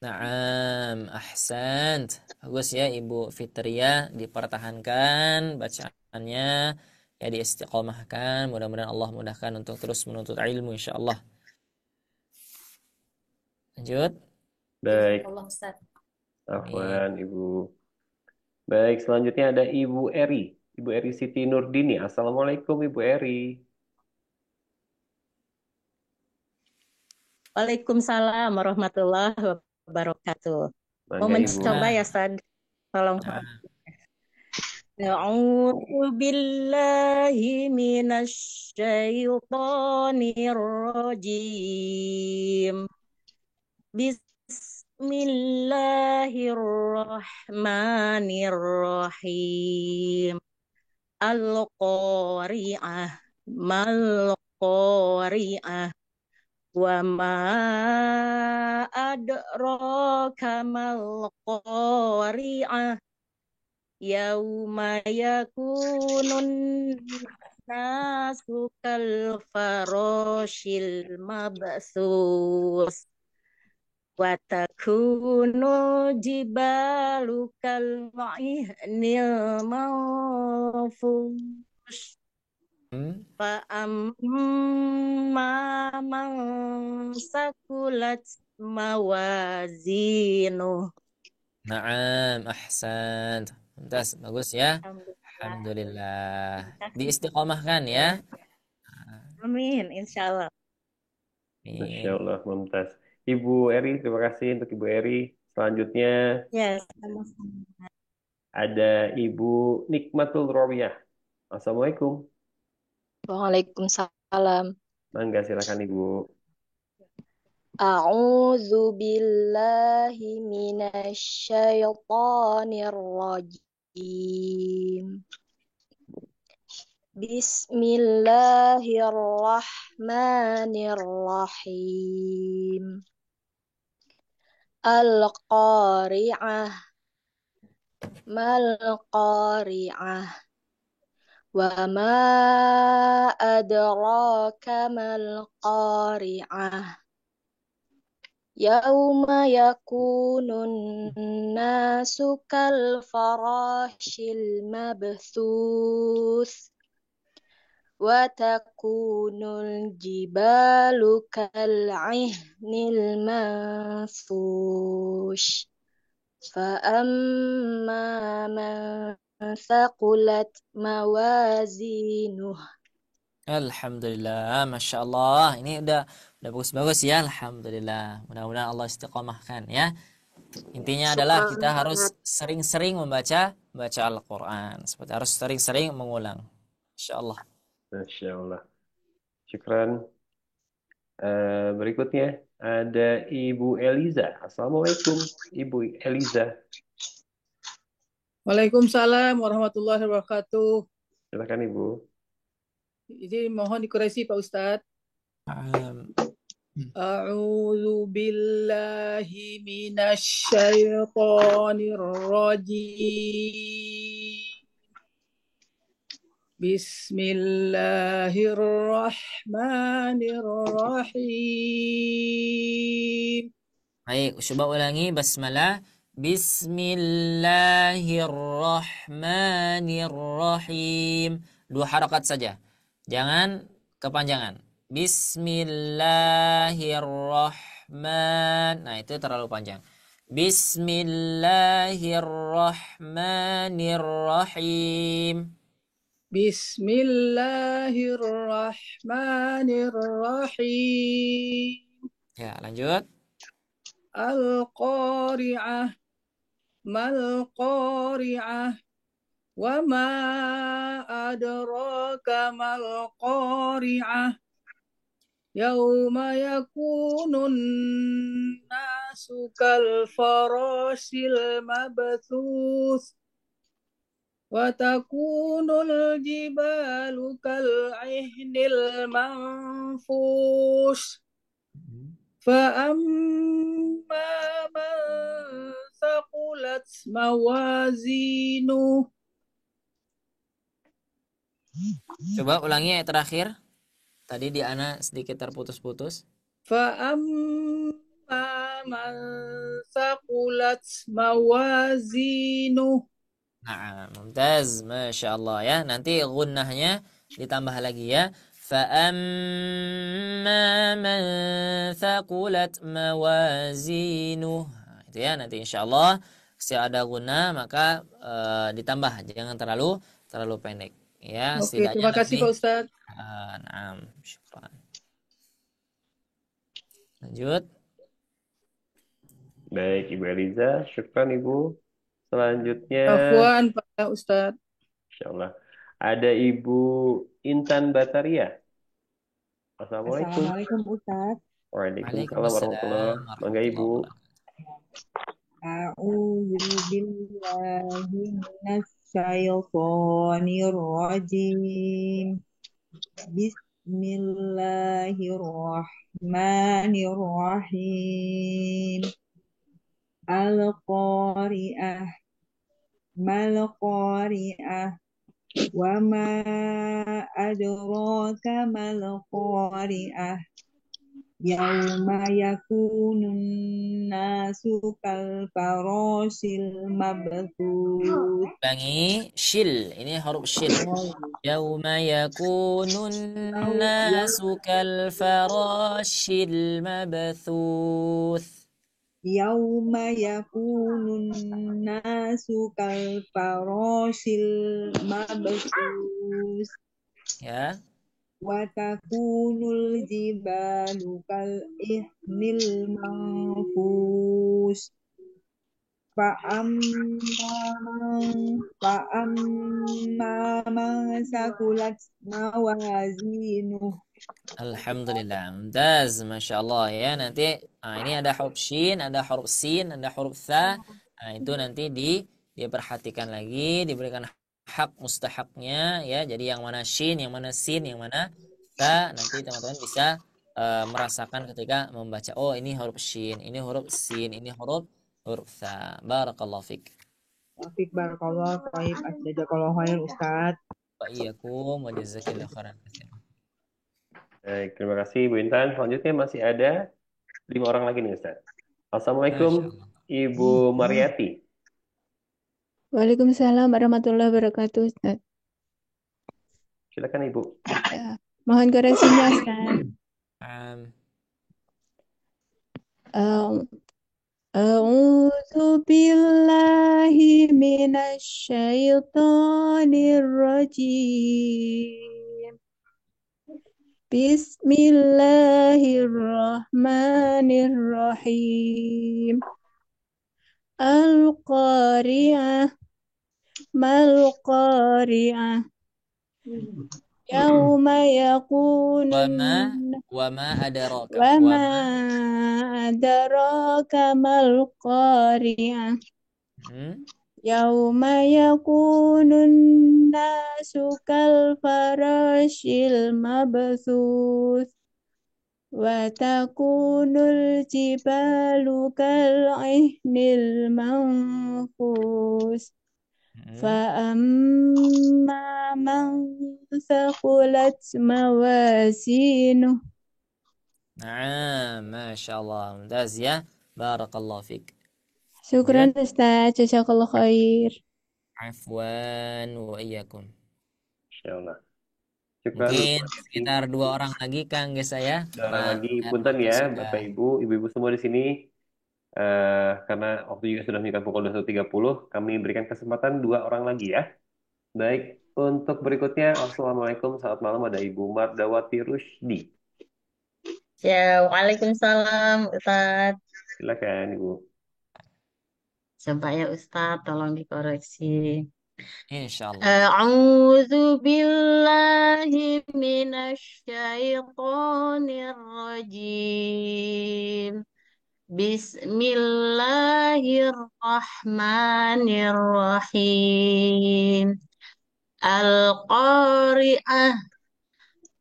Naam, ahsant. Bagus ya Ibu Fitria, dipertahankan bacaannya, ya diistiqomahkan. Mudah-mudahan Allah mudahkan untuk terus menuntut ilmu insyaallah. Lanjut. Baik, Allah Ustaz. afwan Ibu. Baik, selanjutnya ada Ibu Eri. Ibu Eri Siti Nurdini. Assalamualaikum Ibu Eri. Waalaikumsalam warahmatullahi wabarakatuh. Mau Mangga Ibu. mencoba ya, Sad? Tolong. A'udzu billahi minasy syaithanir rajim. Bismillahirrahmanirrahim. Al-Qari'ah, mal-Qari'ah. Wa ma adraka mal-Qari'ah. Yauma yakunun nasu kal-farashil mabthus. Wa takunu jibalu kal-'ihnil manfush. Fa'amma man sakulat mawazinuh. Naam, ahsant. Mumtaz, bagus ya. Alhamdulillah. Diistiqomahkan ya. Amin, insyaallah. Masya Allah, mumtaz. Ibu Eri, terima kasih untuk Ibu Eri. Selanjutnya Ya, sama-sama. ada Ibu Nikmatul Rawiyah. Assalamualaikum. Waalaikumsalam. Mangga, silakan Ibu. A'udzu billahi minasy syaithanir rajim. Bismillahirrahmanirrahim. Al-Qari'ah. Mal-Qari'ah. Wa ma adraka mal-Qari'ah. Yauma yakunun nasu kal-farashil mabthus. Wa takunul jibalu kal-'ihnil manfush. Fa'amma man thaqulat mawazinuh. Alhamdulillah, Masya Allah. Ini udah bagus-bagus ya. Alhamdulillah. Mudah-mudahan Allah istiqomahkan ya. Intinya adalah kita harus sering-sering membaca Al-Quran. Seperti harus sering-sering mengulang. Insya Allah. Masya Allah. Syukran. Berikutnya ada Ibu Eliza. Assalamualaikum Ibu Eliza. Waalaikumsalam warahmatullahi wabarakatuh. Silakan Ibu. Jadi mohon dikoreksi Pak Ustadz. A'udzu billahi minasy syaithanir rajim. Bismillahirrahmanirrahim. Baik, coba ulangi basmalah. Bismillahirrahmanirrahim. 2 harakat saja. Jangan kepanjangan. Bismillahirrahman. Nah, itu terlalu panjang. Bismillahirrahmanirrahim. Bismillahirrahmanirrahim. Ya, lanjut. Al-Qari'ah. Mal-Qari'ah. Wa ma adraka mal-Qari'ah. Yauma yakunun nasu kal farasil mabthus. Wa takunul jibalu kal ihnil manfush. Fa amma man thaqulat mawazinu. Coba ulangi ayat terakhir. Tadi di Ana sedikit terputus-putus. Fa amma man thaqulat mawazinu. Nah, mumtaz, masya Allah ya. Nanti gunnahnya ditambah lagi ya. فَأَمَّا مَنْ ثَقُلَتْ مَوَازِينُهُ. Nah, itu ya, nanti insya Allah setiap ada gunnah maka ditambah, jangan terlalu pendek ya. Oke, terima kasih Pak Ustadz. Nah, syukran. Lanjut. Baik, Ibu Eliza. Syukran, Ibu. Selanjutnya, Afwan Pak Ustadz. Insya Allah. Ada Ibu Intan Bataria. Assalamualaikum. Assalamualaikum Ustaz. Waalaikumsalam warahmatullahi wabarakatuh. Mangga Ibu. A'udzu billahi minasyaitonir rajim. Bismillahirrahmanirrahim. Al-Qari'ah. Mal-Qari'ah. Wa ma adraka mal-Qari'ah. Yauma yakunun nasu kal farasil mabthus. Ulangi, shil. Ini huruf shil. Yauma yakunun nasu kal farashil mabthus. Yauma yakunun nasu kal farasil mabthus. Ya. Wa takunul jibalu kal ihnil manfush. Fa'amma man sakulat mawazinuh. Alhamdulillah, mumtaz, masya Allah ya. Nanti ini ada huruf shin, ada huruf sin, ada huruf tha. Nah, itu nanti diperhatikan lagi, diberikan hak mustahaknya ya. Jadi yang mana shin, yang mana sin, yang mana tha, nanti teman-teman bisa merasakan ketika membaca. Oh, ini huruf shin, ini huruf sin, ini huruf tha. Barakallahu fik. Wafik barakallah, taib asdajakallahu khair Ustaz. Wa iyyakum wa jazakillahu khairan. Baik, terima kasih Bu Intan. Selanjutnya masih ada 5 orang lagi nih Ustaz. Assalamualaikum Ibu Mariati. Waalaikumsalam warahmatullahi wabarakatuh, Ustaz. Silakan Ibu. Ya, mohon koreksinya, Ustaz. A'udzu billahi minasyaitonir rajim. Bismillahirrahmanirrahim. Al-Qari'ah. Mal-Qari'ah. Yauma yakunun wa ma adraka wa ma adraka mal-Qari'ah. Yauma yakunun nasu kal farashil mabthus. Wa takunul jibalu kal ihnil manfush. Fa amma man thaqulat mawazinuh. Nah, masya Allah, mumtaz ya. Barakallahu fik. Syukran Ustaz, jazakallahu khair. Afwan wa iyyakum. Insyaallah. Mungkin sekitar 2 orang lagi Kang guys saya. 2 orang lagi, punten ya Bapak Ibu, Ibu-ibu semua di sini. Karena waktu juga sudah menunjukkan pukul 21.30, kami berikan kesempatan 2 orang lagi ya. Baik, Untuk berikutnya, Assalamualaikum, selamat malam, ada Ibu Mardawati Rusdi. Ya, Waalaikumsalam, Ustadz. Silakan Ibu. Coba ya Ustadz, tolong dikoreksi. Insyaallah. A'udzu billahi minasyaitonir rajim. Bismillahirrahmanirrahim. Al-Qari'ah,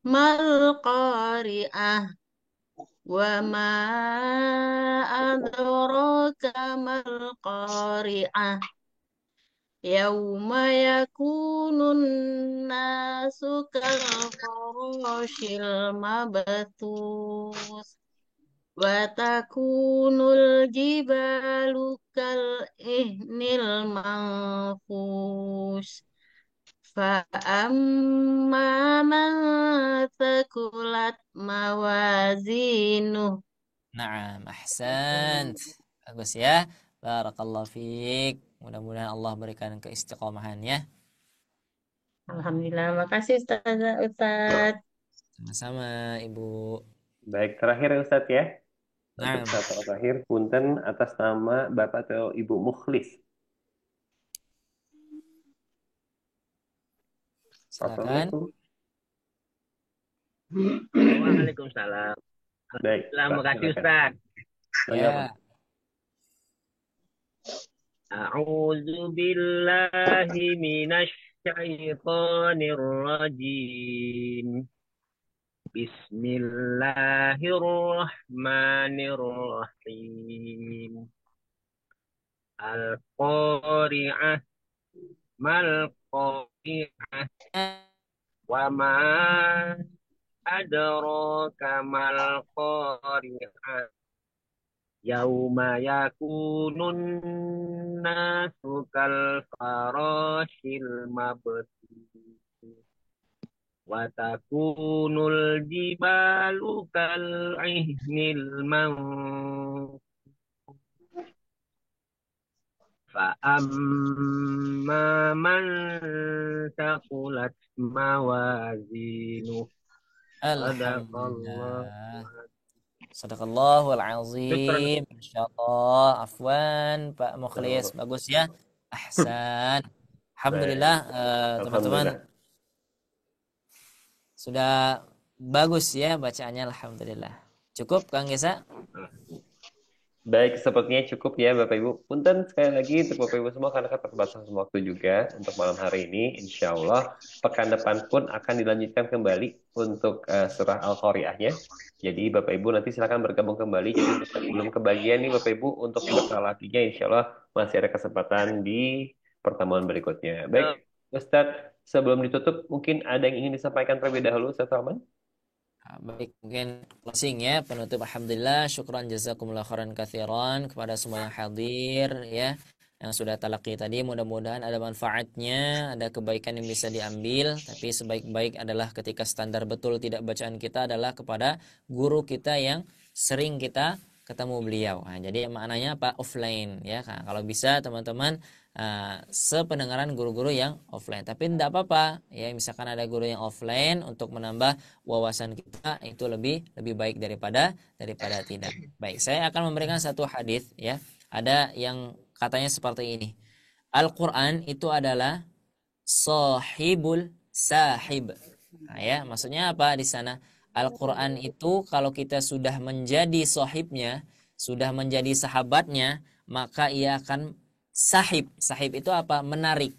mal-Qari'ah, wa ma adraka mal-Qari'ah. Yauma yakunun nasu kalfarashil mabthus wa takunul jibalu kal ihnil manfush fa amma man thaqulat mawazinuh. Naam, ahsant. Bagus ya. Barakallahu fiik. Mudah-mudahan Allah berikan keistiqomahan ya. Alhamdulillah, makasih Ustaz. Sama-sama, Ibu. Baik, terakhir ya Ustadz ya. Untuk Naam. syafaat terakhir, punten atas nama Bapak atau Ibu Mukhlis. Silakan. Assalamualaikum. Waalaikumsalam. Baik, Terima Pak, kasih silakan. Ustaz. Bangga, Pak. A'udzu billahi minasy syaithanir rajim. Bismillahirrahmanirrahim. Al-Qari'ah, mal-Qari'ah, wa ma adraka mal-Qari'ah. Yauma yakunun nasu kal farashil mabthus wa takunul jibalu kal ihnil manfush fa amma man taqulat mawazinuh. Alhamdulillah. Sadaqallahul azim. Insyaallah. Afwan Pak Mukhlis, bagus ya. Ahsan. Alhamdulillah, teman-teman sudah bagus ya bacaannya, alhamdulillah. Cukup Kang Gesa? Baik, sepertinya cukup ya Bapak Ibu. Punten sekali lagi untuk Bapak Ibu semua karena keterbatasan waktu juga untuk malam hari ini. Insya Allah pekan depan pun akan dilanjutkan kembali untuk surah Al-Qari'ahnya. Jadi Bapak Ibu nanti silakan bergabung kembali. Jadi belum kebagian nih Bapak Ibu untuk berkalakinya, insya Allah masih ada kesempatan di pertemuan berikutnya. Baik, Ustadz, sebelum ditutup mungkin ada yang ingin disampaikan terlebih dahulu, Ustadz Rahman? Baik, mungkin closing ya, penutup. Alhamdulillah, syukran jazakumullah khairan katsiran kepada semua yang hadir ya, yang sudah talaqi tadi. Mudah-mudahan ada manfaatnya, ada kebaikan yang bisa diambil. Tapi sebaik-baik adalah ketika standar betul tidak bacaan kita adalah kepada guru kita yang sering kita ketemu beliau. Nah, jadi maknanya apa? Offline ya. Nah, kalau bisa teman-teman sependengaran guru-guru yang offline. Tapi tidak apa-apa ya, misalkan ada guru yang offline untuk menambah wawasan kita, itu lebih baik daripada tidak. Baik, saya akan memberikan satu hadis ya. Ada yang katanya seperti ini. Al-Qur'an itu adalah sahibul sahib. Nah, ya, maksudnya apa di sana? Al-Qur'an itu kalau kita sudah menjadi sahibnya, sudah menjadi sahabatnya, maka ia akan sahib. Sahib itu apa? Menarik.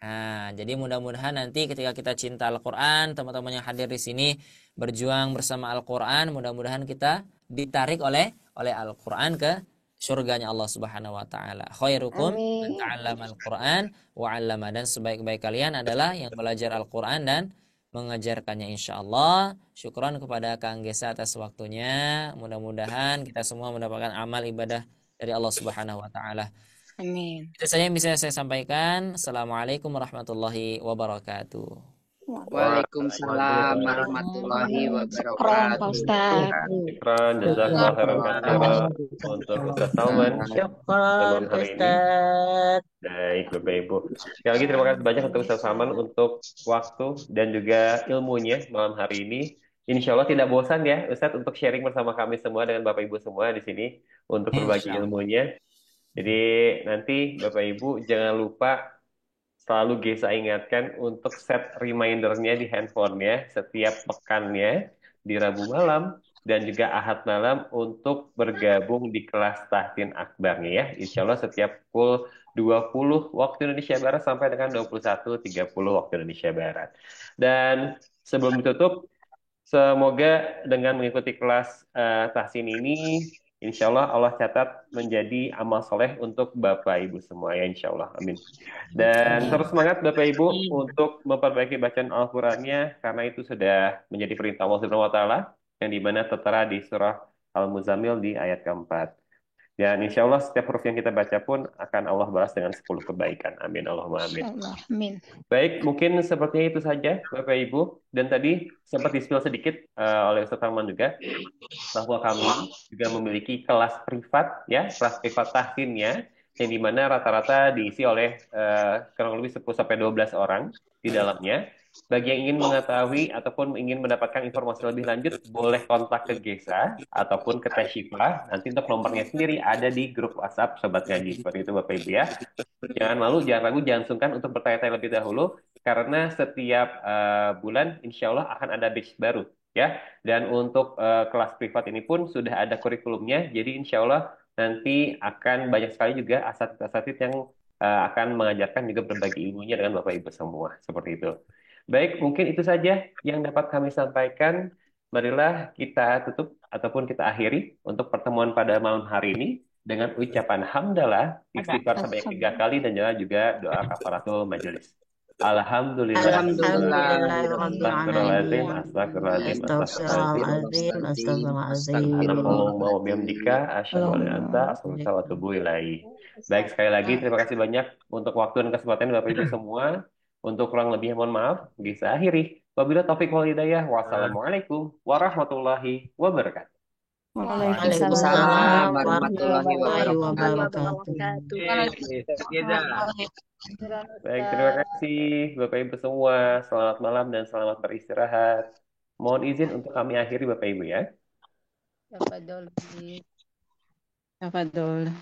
Nah, jadi mudah-mudahan nanti ketika kita cinta Al-Qur'an, teman-teman yang hadir di sini berjuang bersama Al-Qur'an, mudah-mudahan kita ditarik oleh Al-Qur'an ke surganya Allah Subhanahu wa taala. Khairukum man ta'allama Al-Qur'an wa 'allama, dan sebaik-baik kalian adalah yang belajar Al-Qur'an dan mengajarkannya, insyaallah. Syukran kepada Kang Gesa atas waktunya. Mudah-mudahan kita semua mendapatkan amal ibadah dari Allah Subhanahu wa taala. Amin. Itu saja yang bisa saya sampaikan. Assalamualaikum warahmatullahi wabarakatuh. Waalaikumsalam warahmatullahi Syukron, Pak wabarakatuh. Ustadz. Syukran, jazakallah khairan katsira untuk Ustaz Salman ya Syukron malam hari ini. Ustaz. Baik, Bapak Ibu. Sekali lagi terima kasih banyak untuk Ustaz Salman untuk waktu dan juga ilmunya malam hari ini. Insya Allah tidak bosan ya Ustaz untuk sharing bersama kami semua dengan Bapak Ibu semua di sini untuk berbagi Insya Allah. ilmunya. Jadi nanti Bapak Ibu jangan lupa selalu Gesa ingatkan untuk set remindernya di handphonenya setiap pekannya di Rabu malam dan juga Ahad malam untuk bergabung di kelas Tahsin Akbarnya ya. Insya Allah setiap pukul 20 waktu Indonesia Barat sampai dengan 21.30 waktu Indonesia Barat. Dan sebelum ditutup, semoga dengan mengikuti kelas Tahsin ini, insya Allah Allah catat menjadi amal soleh untuk Bapak Ibu semua ya insya Allah. Amin. Dan terus semangat Bapak Ibu untuk memperbaiki bacaan Al-Qur'annya karena itu sudah menjadi perintah Allah Subhanahu wa taala yang dimana tertera di surah Al-Muzammil di ayat keempat. Dan insya Allah setiap huruf yang kita baca pun akan Allah balas dengan 10 kebaikan. Amin. Allahumma amin. Allah, amin. Baik, mungkin sepertinya itu saja Bapak Ibu. Dan tadi sempat di-spill sedikit oleh Ustaz Salman juga bahwa kami juga memiliki kelas privat ya, kelas privat tahsinnya yang dimana rata-rata diisi oleh kurang lebih 10 sampai 12 orang di dalamnya. Bagi yang ingin mengetahui ataupun ingin mendapatkan informasi lebih lanjut, boleh kontak ke Gesa ataupun ke Teh Syifa. Nanti untuk nomornya sendiri ada di grup WhatsApp Sobat Ngaji. Seperti itu Bapak Ibu ya. Jangan malu, jangan ragu, jangan sungkan untuk bertanya-tanya lebih dahulu. Karena setiap bulan insya Allah akan ada batch baru ya. Dan untuk kelas privat ini pun sudah ada kurikulumnya. Jadi insya Allah nanti akan banyak sekali juga asatid-asatid yang akan mengajarkan juga berbagi ilmunya dengan Bapak Ibu semua. Seperti itu. Baik, mungkin itu saja yang dapat kami sampaikan. Marilah kita tutup ataupun kita akhiri untuk pertemuan pada malam hari ini dengan ucapan hamdalah, istighfar sebanyak 3 kali dan juga doa kafaratul majelis. Alhamdulillah. Astagfirullahaladzim, astagfirullahaladzim, astagfirullahaladzim. Subhanallahumma wa bihamdika, asyhadu an la ilaha illa anta, astaghfiruka wa atubu ilaik. Baik, sekali lagi terima kasih banyak untuk waktu dan kesempatan Bapak Ibu semua. Untuk kurang lebih mohon maaf, bisa akhiri. Wabillahi taufik wal hidayah. Wassalamualaikum warahmatullahi wabarakatuh. Waalaikumsalam warahmatullahi wabarakatuh. Baik, terima kasih Bapak Ibu semua. Selamat malam dan selamat beristirahat. Mohon izin untuk kami akhiri Bapak Ibu ya. Tafadhol. Tafadhol.